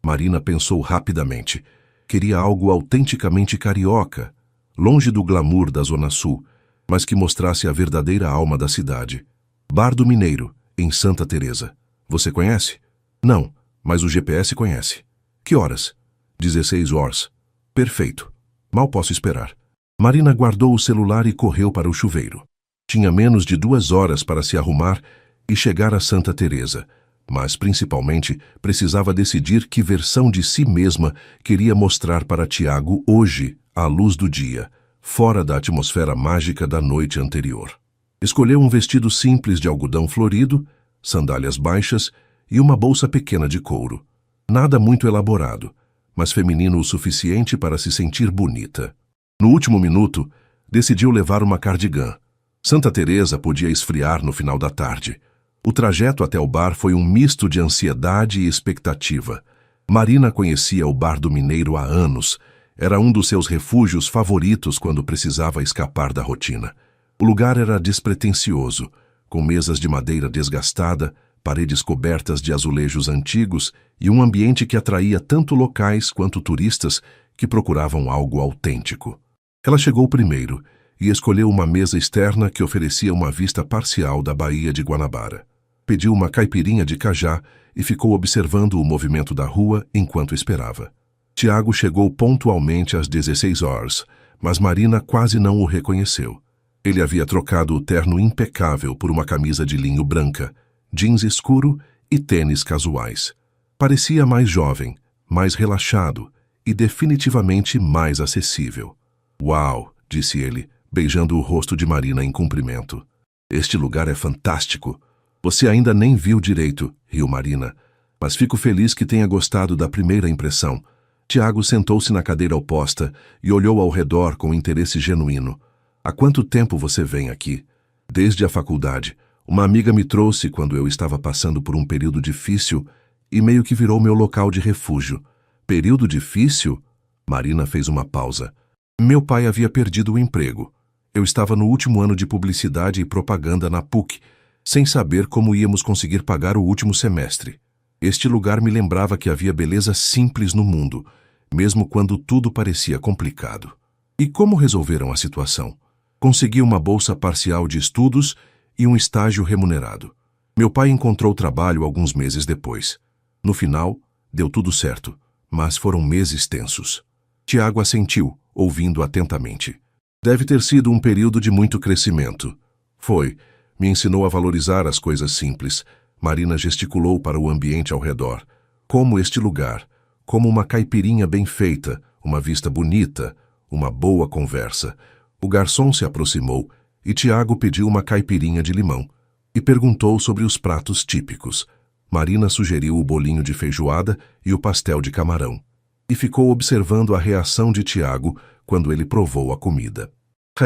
Marina pensou rapidamente. Queria algo autenticamente carioca, longe do glamour da Zona Sul, mas que mostrasse a verdadeira alma da cidade. Bar do Mineiro, em Santa Teresa. Você conhece? Não, mas o GPS conhece. Que horas? 16 horas. Perfeito. Mal posso esperar. Marina guardou o celular e correu para o chuveiro. Tinha menos de 2 horas para se arrumar e chegar a Santa Teresa, mas principalmente precisava decidir que versão de si mesma queria mostrar para Tiago hoje, à luz do dia, fora da atmosfera mágica da noite anterior. Escolheu um vestido simples de algodão florido, sandálias baixas e uma bolsa pequena de couro. Nada muito elaborado, mas feminino o suficiente para se sentir bonita. No último minuto, decidiu levar uma cardigã. Santa Teresa podia esfriar no final da tarde. O trajeto até o bar foi um misto de ansiedade e expectativa. Marina conhecia o Bar do Mineiro há anos. Era um dos seus refúgios favoritos quando precisava escapar da rotina. O lugar era despretensioso, com mesas de madeira desgastada, paredes cobertas de azulejos antigos e um ambiente que atraía tanto locais quanto turistas que procuravam algo autêntico. Ela chegou primeiro e escolheu uma mesa externa que oferecia uma vista parcial da Baía de Guanabara. Pediu uma caipirinha de cajá e ficou observando o movimento da rua enquanto esperava. Tiago chegou pontualmente às 16 horas, mas Marina quase não o reconheceu. Ele havia trocado o terno impecável por uma camisa de linho branca, jeans escuro e tênis casuais. Parecia mais jovem, mais relaxado e definitivamente mais acessível. "Uau!", disse ele, beijando o rosto de Marina em cumprimento. "Este lugar é fantástico. Você ainda nem viu direito", riu Marina, "mas fico feliz que tenha gostado da primeira impressão." Tiago sentou-se na cadeira oposta e olhou ao redor com interesse genuíno. "Há quanto tempo você vem aqui?" "Desde a faculdade. Uma amiga me trouxe quando eu estava passando por um período difícil e meio que virou meu local de refúgio." "Período difícil?" Marina fez uma pausa. "Meu pai havia perdido o emprego. Eu estava no último ano de publicidade e propaganda na PUC, sem saber como íamos conseguir pagar o último semestre. Este lugar me lembrava que havia beleza simples no mundo, mesmo quando tudo parecia complicado." "E como resolveram a situação?" "Consegui uma bolsa parcial de estudos e um estágio remunerado. Meu pai encontrou trabalho alguns meses depois. No final, deu tudo certo, mas foram meses tensos." Tiago assentiu, ouvindo atentamente. "Deve ter sido um período de muito crescimento." "Foi. Me ensinou a valorizar as coisas simples." Marina gesticulou para o ambiente ao redor. "Como este lugar, como uma caipirinha bem feita, uma vista bonita, uma boa conversa." O garçom se aproximou e Tiago pediu uma caipirinha de limão e perguntou sobre os pratos típicos. Marina sugeriu o bolinho de feijoada e o pastel de camarão, e ficou observando a reação de Tiago quando ele provou a comida.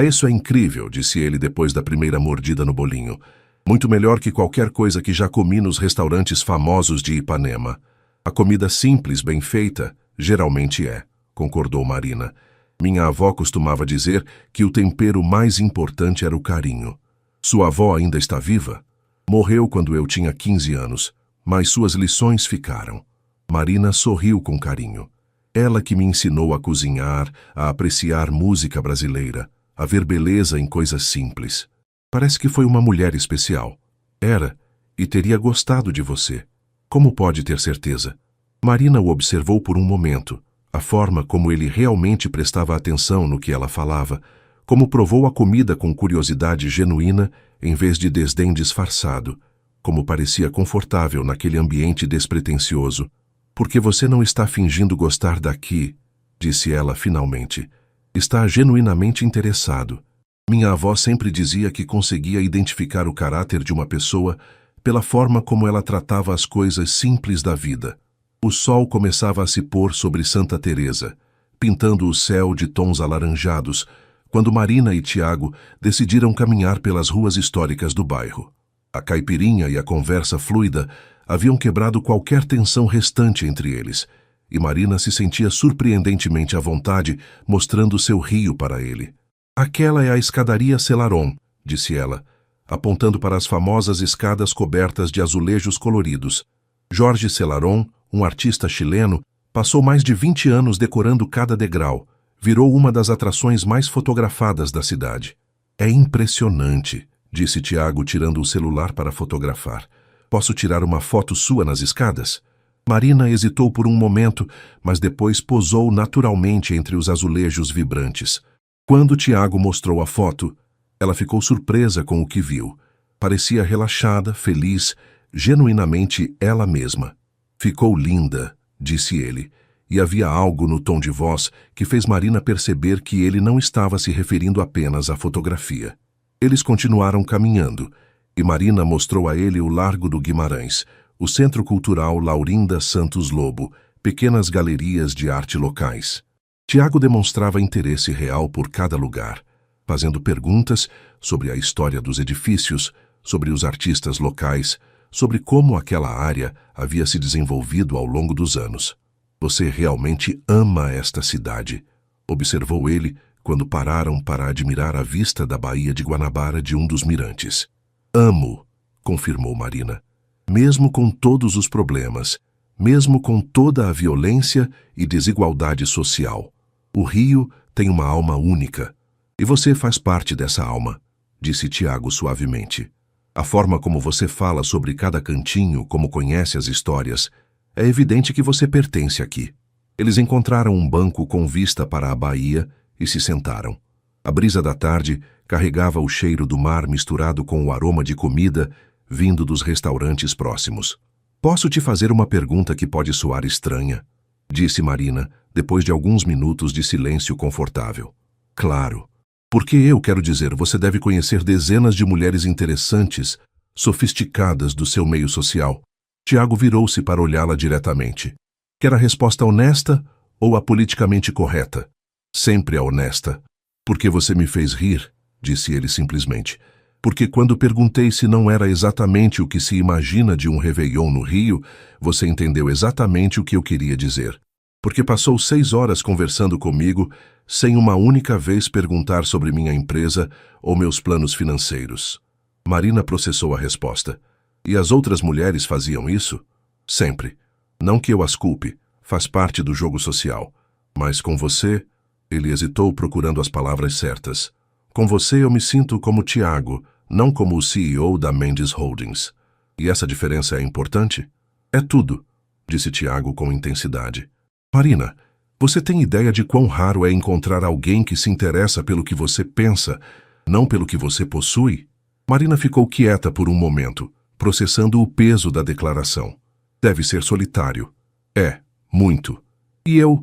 "Isso é incrível", disse ele depois da primeira mordida no bolinho. "Muito melhor que qualquer coisa que já comi nos restaurantes famosos de Ipanema." "A comida simples, bem feita, geralmente é", concordou Marina. "Minha avó costumava dizer que o tempero mais importante era o carinho." "Sua avó ainda está viva?" "Morreu quando eu tinha 15 anos, mas suas lições ficaram." Marina sorriu com carinho. "Ela que me ensinou a cozinhar, a apreciar música brasileira, a ver beleza em coisas simples. Parece que foi uma mulher especial." "Era, e teria gostado de você." "Como pode ter certeza?" Marina o observou por um momento, a forma como ele realmente prestava atenção no que ela falava, como provou a comida com curiosidade genuína em vez de desdém disfarçado, como parecia confortável naquele ambiente despretensioso. "Porque você não está fingindo gostar daqui", disse ela finalmente. "Está genuinamente interessado. Minha avó sempre dizia que conseguia identificar o caráter de uma pessoa pela forma como ela tratava as coisas simples da vida." O sol começava a se pôr sobre Santa Teresa, pintando o céu de tons alaranjados, quando Marina e Tiago decidiram caminhar pelas ruas históricas do bairro. A caipirinha e a conversa fluida haviam quebrado qualquer tensão restante entre eles, e Marina se sentia surpreendentemente à vontade, mostrando seu rio para ele. "Aquela é a escadaria Celaron", disse ela, apontando para as famosas escadas cobertas de azulejos coloridos. Jorge Celaron, um artista chileno, passou mais de 20 anos decorando cada degrau. Virou uma das atrações mais fotografadas da cidade. "É impressionante", disse Tiago, tirando o celular para fotografar. "Posso tirar uma foto sua nas escadas?" Marina hesitou por um momento, mas depois posou naturalmente entre os azulejos vibrantes. Quando Tiago mostrou a foto, Ela ficou surpresa com o que viu. Parecia relaxada, feliz, genuinamente ela mesma. Ficou linda, disse ele, e havia algo no tom de voz que fez Marina perceber que ele não estava se referindo apenas à fotografia. Eles continuaram caminhando, e Marina mostrou a ele o Largo do Guimarães, o Centro Cultural Laurinda Santos Lobo, pequenas galerias de arte locais. Tiago demonstrava interesse real por cada lugar, fazendo perguntas sobre a história dos edifícios, sobre os artistas locais, sobre como aquela área havia se desenvolvido ao longo dos anos. Você realmente ama esta cidade, observou ele quando pararam para admirar a vista da Baía de Guanabara de um dos mirantes. Amo, confirmou Marina, mesmo com todos os problemas, mesmo com toda a violência e desigualdade social. O Rio tem uma alma única, e você faz parte dessa alma, disse Tiago suavemente. A forma como você fala sobre cada cantinho, como conhece as histórias, é evidente que você pertence aqui. Eles encontraram um banco com vista para a baía e se sentaram. A brisa da tarde carregava o cheiro do mar misturado com o aroma de comida vindo dos restaurantes próximos. Posso te fazer uma pergunta que pode soar estranha, disse Marina, depois de alguns minutos de silêncio confortável. Claro. Porque eu quero dizer, você deve conhecer dezenas de mulheres interessantes, sofisticadas do seu meio social. Tiago virou-se para olhá-la diretamente. Quer a resposta honesta ou a politicamente correta? Sempre a honesta. Porque você me fez rir, disse ele simplesmente. Porque quando perguntei se não era exatamente o que se imagina de um réveillon no Rio, você entendeu exatamente o que eu queria dizer. Porque passou 6 horas conversando comigo, sem uma única vez perguntar sobre minha empresa ou meus planos financeiros. Marina processou a resposta. E as outras mulheres faziam isso? Sempre. Não que eu as culpe, faz parte do jogo social. Mas com você, ele hesitou procurando as palavras certas. Com você eu me sinto como Tiago, não como o CEO da Mendes Holdings. E essa diferença é importante? É tudo, disse Tiago com intensidade. Marina, você tem ideia de quão raro é encontrar alguém que se interessa pelo que você pensa, não pelo que você possui? Marina ficou quieta por um momento, processando o peso da declaração. Deve ser solitário. É, muito. E eu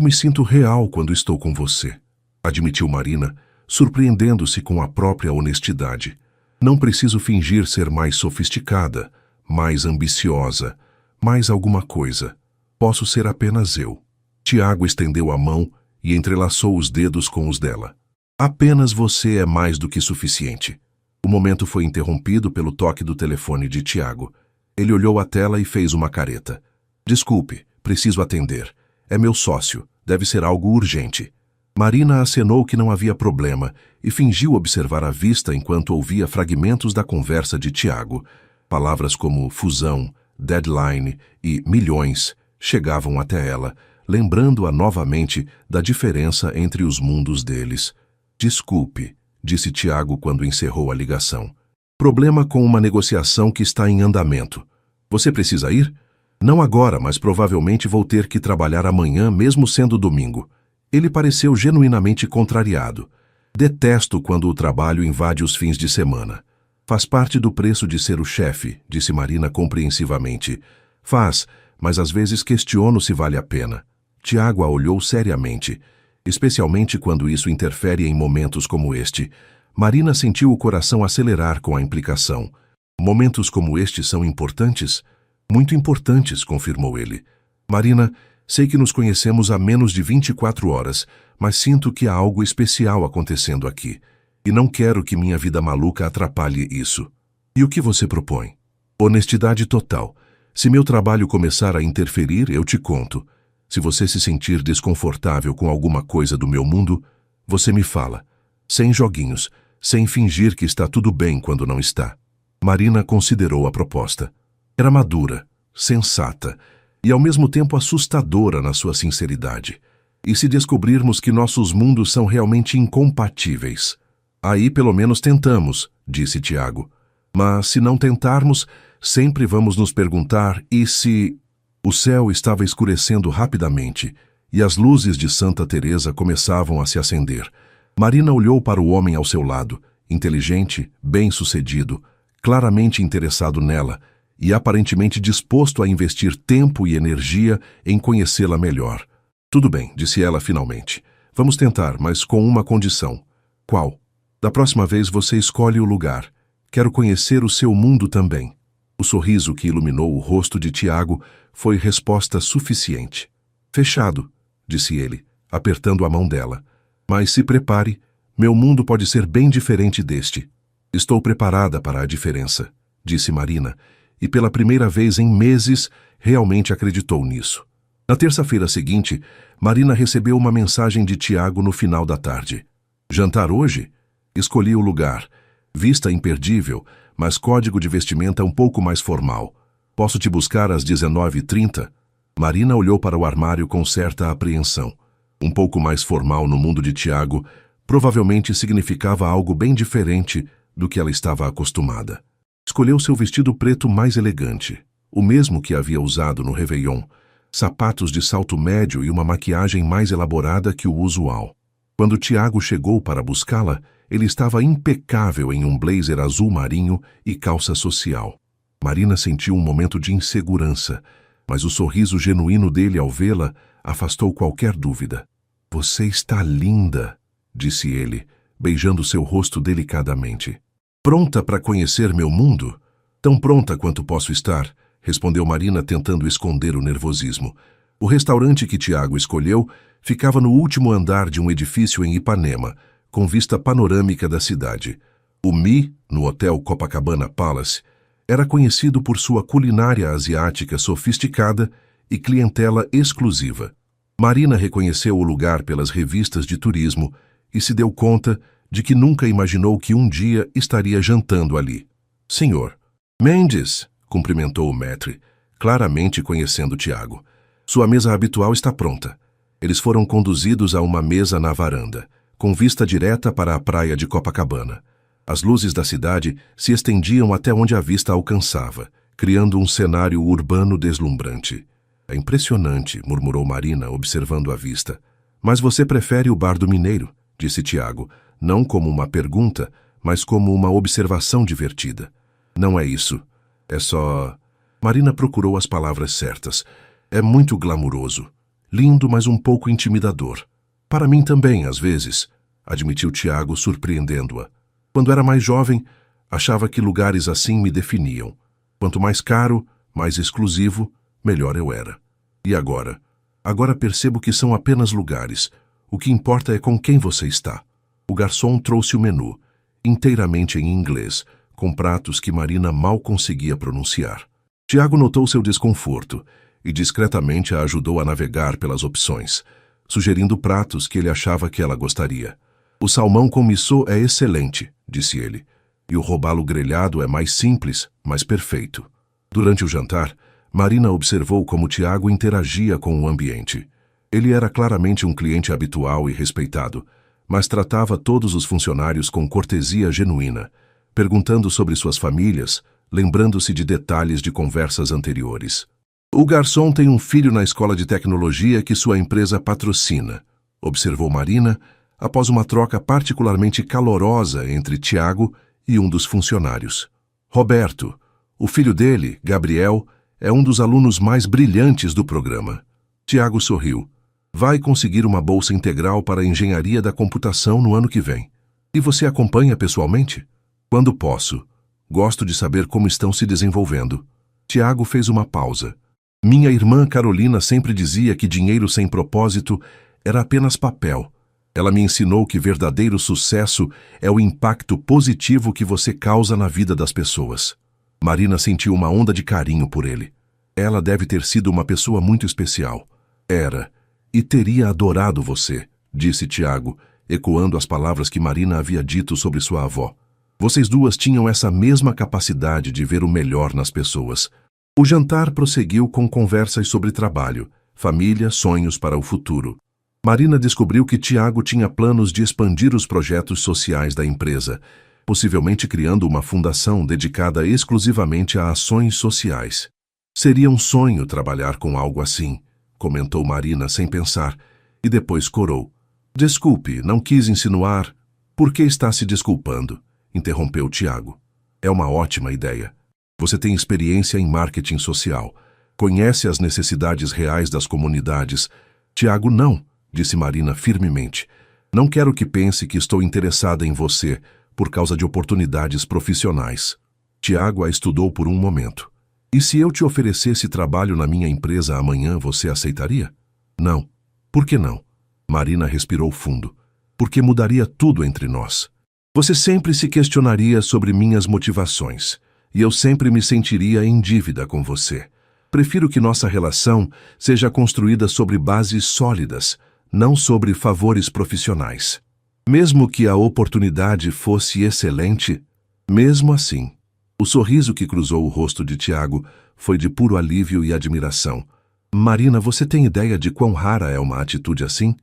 me sinto real quando estou com você, admitiu Marina, surpreendendo-se com a própria honestidade. Não preciso fingir ser mais sofisticada, mais ambiciosa, mais alguma coisa. Posso ser apenas eu. Tiago estendeu a mão e entrelaçou os dedos com os dela. Apenas você é mais do que suficiente. O momento foi interrompido pelo toque do telefone de Tiago. Ele olhou a tela e fez uma careta. Desculpe, preciso atender. É meu sócio, deve ser algo urgente. Marina acenou que não havia problema e fingiu observar a vista enquanto ouvia fragmentos da conversa de Tiago. Palavras como fusão, deadline e milhões chegavam até ela, lembrando-a novamente da diferença entre os mundos deles. Desculpe, disse Tiago quando encerrou a ligação. Problema com uma negociação que está em andamento. Você precisa ir? Não agora, mas provavelmente vou ter que trabalhar amanhã, mesmo sendo domingo. Ele pareceu genuinamente contrariado. Detesto quando o trabalho invade os fins de semana. Faz parte do preço de ser o chefe, disse Marina compreensivamente. Faz, mas às vezes questiono se vale a pena. Tiago a olhou seriamente, especialmente quando isso interfere em momentos como este. Marina sentiu o coração acelerar com a implicação. Momentos como este são importantes? Muito importantes, confirmou ele. Marina, sei que nos conhecemos há menos de 24 horas, mas sinto que há algo especial acontecendo aqui. E não quero que minha vida maluca atrapalhe isso. E o que você propõe? Honestidade total. Se meu trabalho começar a interferir, eu te conto. Se você se sentir desconfortável com alguma coisa do meu mundo, você me fala. Sem joguinhos, sem fingir que está tudo bem quando não está. Marina considerou a proposta. Era madura, sensata e ao mesmo tempo assustadora na sua sinceridade. E se descobrirmos que nossos mundos são realmente incompatíveis? Aí pelo menos tentamos, disse Tiago. Mas se não tentarmos, sempre vamos nos perguntar, e se... O céu estava escurecendo rapidamente, e as luzes de Santa Teresa começavam a se acender. Marina olhou para o homem ao seu lado, inteligente, bem-sucedido, claramente interessado nela e aparentemente disposto a investir tempo e energia em conhecê-la melhor. Tudo bem, disse ela finalmente. Vamos tentar, mas com uma condição. Qual? Da próxima vez você escolhe o lugar. Quero conhecer o seu mundo também. O sorriso que iluminou o rosto de Tiago foi resposta suficiente. Fechado, disse ele, apertando a mão dela. Mas se prepare, meu mundo pode ser bem diferente deste. Estou preparada para a diferença, disse Marina, e pela primeira vez em meses realmente acreditou nisso. Na terça-feira seguinte, Marina recebeu uma mensagem de Tiago no final da tarde. Jantar hoje? Escolhi o lugar. Vista imperdível, mas código de vestimenta um pouco mais formal. Posso te buscar às 19h30? Marina olhou para o armário com certa apreensão. Um pouco mais formal no mundo de Tiago provavelmente significava algo bem diferente do que ela estava acostumada. Escolheu seu vestido preto mais elegante, o mesmo que havia usado no Réveillon, sapatos de salto médio e uma maquiagem mais elaborada que o usual. Quando Tiago chegou para buscá-la, ele estava impecável em um blazer azul marinho e calça social. Marina sentiu um momento de insegurança, mas o sorriso genuíno dele ao vê-la afastou qualquer dúvida. Você está linda, disse ele, beijando seu rosto delicadamente. Pronta para conhecer meu mundo? Tão pronta quanto posso estar, respondeu Marina tentando esconder o nervosismo. O restaurante que Tiago escolheu ficava no último andar de um edifício em Ipanema, com vista panorâmica da cidade. O Mi, no Hotel Copacabana Palace, era conhecido por sua culinária asiática sofisticada e clientela exclusiva. Marina reconheceu o lugar pelas revistas de turismo e se deu conta de que nunca imaginou que um dia estaria jantando ali. Senhor. Mendes, cumprimentou o maître, claramente conhecendo Tiago. Sua mesa habitual está pronta. Eles foram conduzidos a uma mesa na varanda, com vista direta para a praia de Copacabana. As luzes da cidade se estendiam até onde a vista alcançava, criando um cenário urbano deslumbrante. É impressionante, murmurou Marina, observando a vista. Mas você prefere o Bar do Mineiro, disse Tiago, não como uma pergunta, mas como uma observação divertida. Não é isso. É só... Marina procurou as palavras certas. É muito glamuroso. Lindo, mas um pouco intimidador. Para mim também, às vezes, admitiu Tiago, surpreendendo-a. Quando era mais jovem, achava que lugares assim me definiam. Quanto mais caro, mais exclusivo, melhor eu era. E agora? Agora percebo que são apenas lugares. O que importa é com quem você está. O garçom trouxe o menu, inteiramente em inglês, com pratos que Marina mal conseguia pronunciar. Tiago notou seu desconforto e discretamente a ajudou a navegar pelas opções, sugerindo pratos que ele achava que ela gostaria. O salmão com missô é excelente, disse ele, e o robalo grelhado é mais simples, mas perfeito. Durante o jantar, Marina observou como Tiago interagia com o ambiente. Ele era claramente um cliente habitual e respeitado, mas tratava todos os funcionários com cortesia genuína, perguntando sobre suas famílias, lembrando-se de detalhes de conversas anteriores. O garçom tem um filho na escola de tecnologia que sua empresa patrocina, observou Marina, após uma troca particularmente calorosa entre Tiago e um dos funcionários. Roberto, o filho dele, Gabriel, é um dos alunos mais brilhantes do programa. Tiago sorriu. Vai conseguir uma bolsa integral para a engenharia da computação no ano que vem. E você acompanha pessoalmente? Quando posso. Gosto de saber como estão se desenvolvendo. Tiago fez uma pausa. Minha irmã Carolina sempre dizia que dinheiro sem propósito era apenas papel. Ela me ensinou que verdadeiro sucesso é o impacto positivo que você causa na vida das pessoas. Marina sentiu uma onda de carinho por ele. Ela deve ter sido uma pessoa muito especial. Era. E teria adorado você, disse Tiago, ecoando as palavras que Marina havia dito sobre sua avó. Vocês duas tinham essa mesma capacidade de ver o melhor nas pessoas. O jantar prosseguiu com conversas sobre trabalho, família, sonhos para o futuro. Marina descobriu que Tiago tinha planos de expandir os projetos sociais da empresa, possivelmente criando uma fundação dedicada exclusivamente a ações sociais. Seria um sonho trabalhar com algo assim, comentou Marina sem pensar, e depois corou. Desculpe, não quis insinuar. Por que está se desculpando? interrompeu Tiago. É uma ótima ideia. Você tem experiência em marketing social. Conhece as necessidades reais das comunidades. Tiago, não, disse Marina firmemente. Não quero que pense que estou interessada em você por causa de oportunidades profissionais. Tiago a estudou por um momento. E se eu te oferecesse trabalho na minha empresa amanhã, você aceitaria? Não. Por que não? Marina respirou fundo. Porque mudaria tudo entre nós. Você sempre se questionaria sobre minhas motivações, e eu sempre me sentiria em dívida com você. Prefiro que nossa relação seja construída sobre bases sólidas, não sobre favores profissionais. Mesmo que a oportunidade fosse excelente, mesmo assim, o sorriso que cruzou o rosto de Tiago foi de puro alívio e admiração. Marina, você tem ideia de quão rara é uma atitude assim?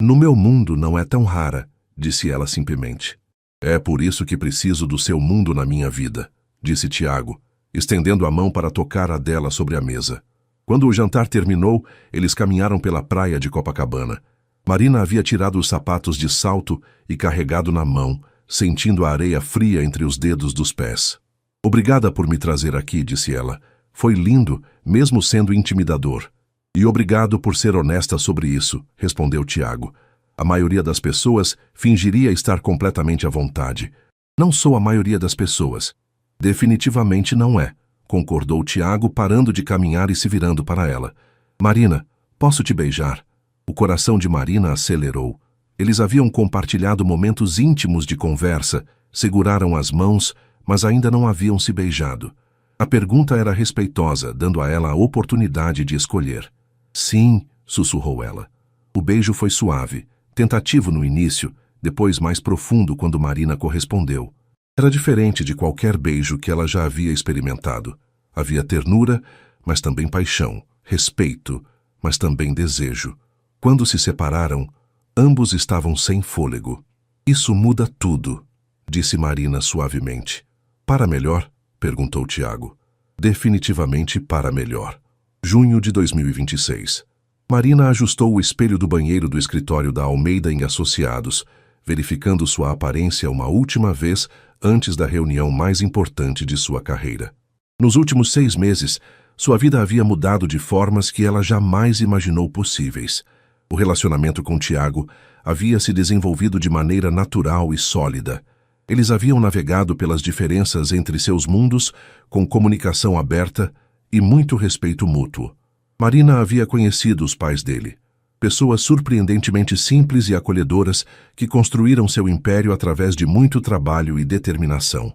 No meu mundo não é tão rara, disse ela simplesmente. É por isso que preciso do seu mundo na minha vida, disse Tiago, estendendo a mão para tocar a dela sobre a mesa. Quando o jantar terminou, eles caminharam pela praia de Copacabana. Marina havia tirado os sapatos de salto e carregado na mão, sentindo a areia fria entre os dedos dos pés. Obrigada por me trazer aqui, disse ela. Foi lindo, mesmo sendo intimidador. E obrigado por ser honesta sobre isso, respondeu Tiago. A maioria das pessoas fingiria estar completamente à vontade. Não sou a maioria das pessoas. Definitivamente não é, concordou Tiago, parando de caminhar e se virando para ela. Marina, posso te beijar? O coração de Marina acelerou. Eles haviam compartilhado momentos íntimos de conversa, seguraram as mãos, mas ainda não haviam se beijado. A pergunta era respeitosa, dando a ela a oportunidade de escolher. Sim, sussurrou ela. O beijo foi suave, tentativo no início, depois mais profundo quando Marina correspondeu. Era diferente de qualquer beijo que ela já havia experimentado. Havia ternura, mas também paixão, respeito, mas também desejo. Quando se separaram, ambos estavam sem fôlego. Isso muda tudo, disse Marina suavemente. Para melhor? Perguntou Tiago. Definitivamente para melhor. Junho de 2026. Marina ajustou o espelho do banheiro do escritório da Almeida em Associados, verificando sua aparência uma última vez antes da reunião mais importante de sua carreira. Nos últimos 6 meses, sua vida havia mudado de formas que ela jamais imaginou possíveis. O relacionamento com Tiago havia se desenvolvido de maneira natural e sólida. Eles haviam navegado pelas diferenças entre seus mundos com comunicação aberta e muito respeito mútuo. Marina havia conhecido os pais dele, pessoas surpreendentemente simples e acolhedoras que construíram seu império através de muito trabalho e determinação.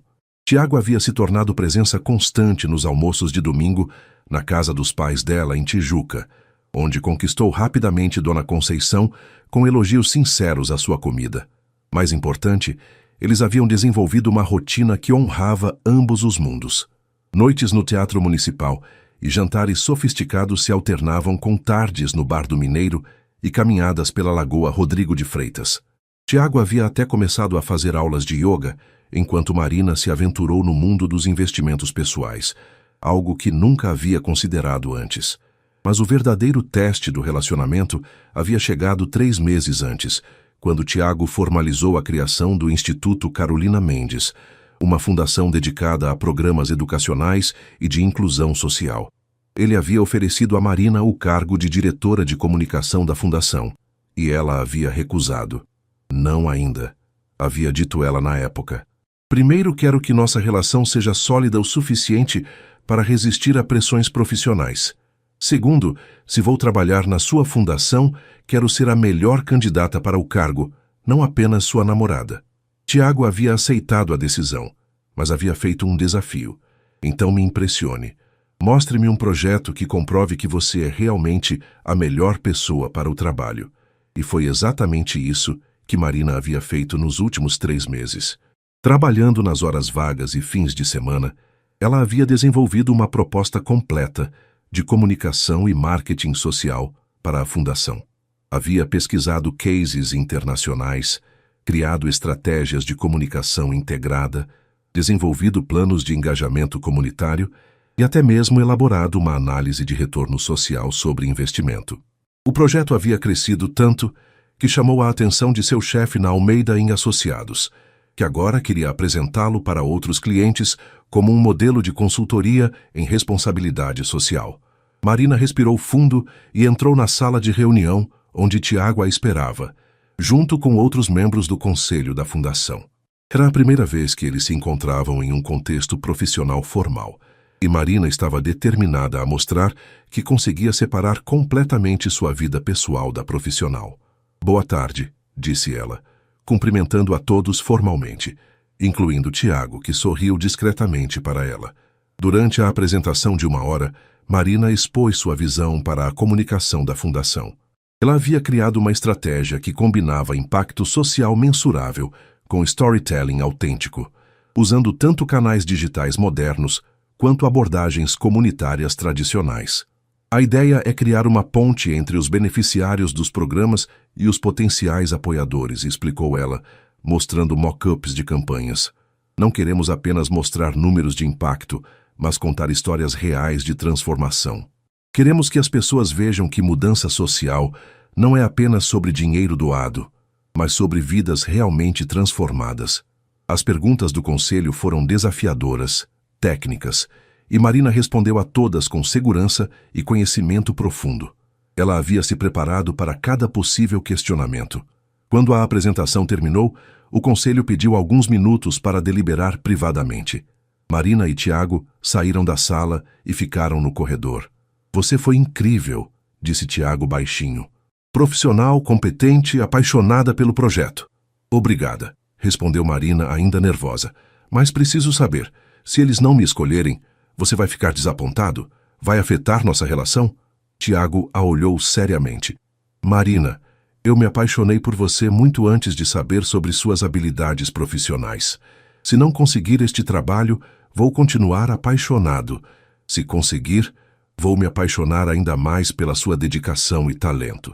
Tiago havia se tornado presença constante nos almoços de domingo na casa dos pais dela em Tijuca, onde conquistou rapidamente Dona Conceição com elogios sinceros à sua comida. Mais importante, eles haviam desenvolvido uma rotina que honrava ambos os mundos. Noites no Teatro Municipal e jantares sofisticados se alternavam com tardes no Bar do Mineiro e caminhadas pela Lagoa Rodrigo de Freitas. Tiago havia até começado a fazer aulas de yoga, enquanto Marina se aventurou no mundo dos investimentos pessoais, algo que nunca havia considerado antes. Mas o verdadeiro teste do relacionamento havia chegado 3 meses antes, quando Tiago formalizou a criação do Instituto Carolina Mendes, uma fundação dedicada a programas educacionais e de inclusão social. Ele havia oferecido a Marina o cargo de diretora de comunicação da fundação, e ela havia recusado. Não ainda, havia dito ela na época. Primeiro, quero que nossa relação seja sólida o suficiente para resistir a pressões profissionais. Segundo, se vou trabalhar na sua fundação, quero ser a melhor candidata para o cargo, não apenas sua namorada. Tiago havia aceitado a decisão, mas havia feito um desafio. Então me impressione. Mostre-me um projeto que comprove que você é realmente a melhor pessoa para o trabalho. E foi exatamente isso que Marina havia feito nos últimos 3 meses. Trabalhando nas horas vagas e fins de semana, ela havia desenvolvido uma proposta completa de comunicação e marketing social para a fundação. Havia pesquisado cases internacionais, criado estratégias de comunicação integrada, desenvolvido planos de engajamento comunitário e até mesmo elaborado uma análise de retorno social sobre investimento. O projeto havia crescido tanto que chamou a atenção de seu chefe na Almeida em Associados, que agora queria apresentá-lo para outros clientes como um modelo de consultoria em responsabilidade social. Marina respirou fundo e entrou na sala de reunião onde Tiago a esperava, junto com outros membros do conselho da fundação. Era a primeira vez que eles se encontravam em um contexto profissional formal, e Marina estava determinada a mostrar que conseguia separar completamente sua vida pessoal da profissional. "Boa tarde", disse ela, cumprimentando a todos formalmente, incluindo Tiago, que sorriu discretamente para ela. Durante a apresentação de 1 hora, Marina expôs sua visão para a comunicação da fundação. Ela havia criado uma estratégia que combinava impacto social mensurável com storytelling autêntico, usando tanto canais digitais modernos quanto abordagens comunitárias tradicionais. A ideia é criar uma ponte entre os beneficiários dos programas e os potenciais apoiadores, explicou ela, mostrando mock-ups de campanhas. Não queremos apenas mostrar números de impacto, mas contar histórias reais de transformação. Queremos que as pessoas vejam que mudança social não é apenas sobre dinheiro doado, mas sobre vidas realmente transformadas. As perguntas do conselho foram desafiadoras, técnicas, e Marina respondeu a todas com segurança e conhecimento profundo. Ela havia se preparado para cada possível questionamento. Quando a apresentação terminou, o conselho pediu alguns minutos para deliberar privadamente. Marina e Tiago saíram da sala e ficaram no corredor. "Você foi incrível", disse Tiago baixinho. "Profissional, competente, apaixonada pelo projeto." "Obrigada", respondeu Marina ainda nervosa. "Mas preciso saber, se eles não me escolherem, você vai ficar desapontado? Vai afetar nossa relação?" Tiago a olhou seriamente. "Marina, eu me apaixonei por você muito antes de saber sobre suas habilidades profissionais. Se não conseguir este trabalho, vou continuar apaixonado. Se conseguir, vou me apaixonar ainda mais pela sua dedicação e talento."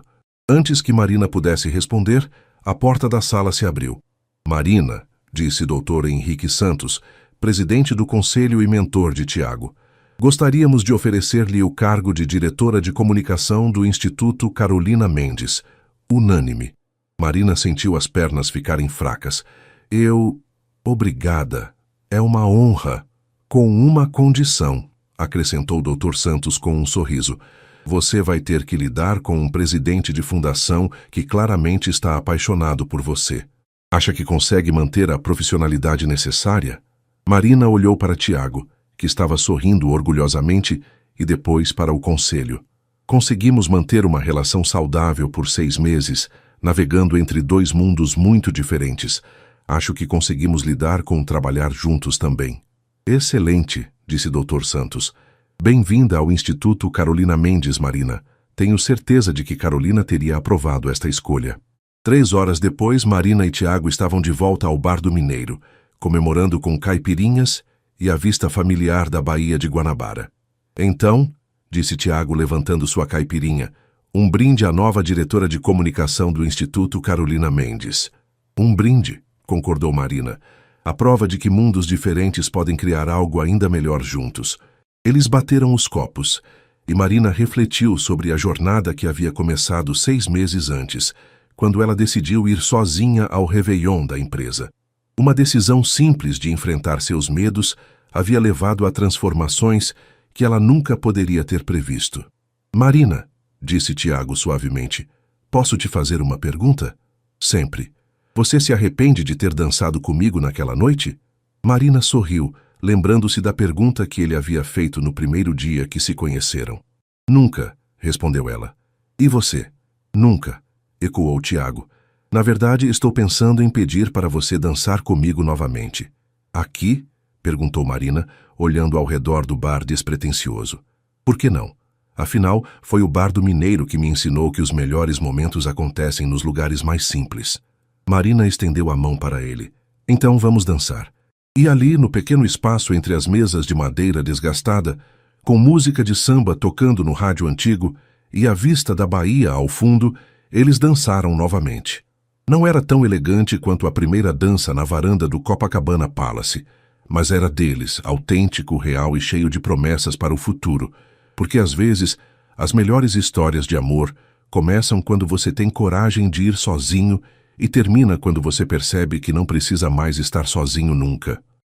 Antes que Marina pudesse responder, a porta da sala se abriu. "Marina", disse Dr. Henrique Santos, presidente do conselho e mentor de Tiago, "gostaríamos de oferecer-lhe o cargo de diretora de comunicação do Instituto Carolina Mendes." Unânime. Marina sentiu as pernas ficarem fracas. "Obrigada. É uma honra. Com uma condição", acrescentou Dr. Santos com um sorriso. "Você vai ter que lidar com um presidente de fundação que claramente está apaixonado por você. Acha que consegue manter a profissionalidade necessária?" Marina olhou para Tiago, que estava sorrindo orgulhosamente, e depois para o conselho. "Conseguimos manter uma relação saudável por 6 meses, navegando entre 2 mundos muito diferentes. Acho que conseguimos lidar com trabalhar juntos também." "Excelente", disse Dr. Santos. "Bem-vinda ao Instituto Carolina Mendes, Marina. Tenho certeza de que Carolina teria aprovado esta escolha." 3 horas depois, Marina e Tiago estavam de volta ao Bar do Mineiro, comemorando com caipirinhas e a vista familiar da Baía de Guanabara. "Então", disse Tiago levantando sua caipirinha, "um brinde à nova diretora de comunicação do Instituto Carolina Mendes." "Um brinde", concordou Marina. "A prova de que mundos diferentes podem criar algo ainda melhor juntos." Eles bateram os copos, e Marina refletiu sobre a jornada que havia começado 6 meses antes, quando ela decidiu ir sozinha ao Réveillon da empresa. Uma decisão simples de enfrentar seus medos havia levado a transformações que ela nunca poderia ter previsto. "Marina", disse Tiago suavemente, "posso te fazer uma pergunta?" "Sempre." "Você se arrepende de ter dançado comigo naquela noite?" Marina sorriu, lembrando-se da pergunta que ele havia feito no primeiro dia que se conheceram. "Nunca", respondeu ela. "E você?" "Nunca", ecoou Tiago. "Na verdade, estou pensando em pedir para você dançar comigo novamente." "Aqui?" perguntou Marina, olhando ao redor do bar despretensioso. "Por que não? Afinal, foi o Bar do Mineiro que me ensinou que os melhores momentos acontecem nos lugares mais simples." Marina estendeu a mão para ele. "Então vamos dançar." E ali, no pequeno espaço entre as mesas de madeira desgastada, com música de samba tocando no rádio antigo e a vista da Bahia ao fundo, eles dançaram novamente. Não era tão elegante quanto a primeira dança na varanda do Copacabana Palace, mas era deles, autêntico, real e cheio de promessas para o futuro, porque às vezes as melhores histórias de amor começam quando você tem coragem de ir sozinho e termina quando você percebe que não precisa mais estar sozinho nunca.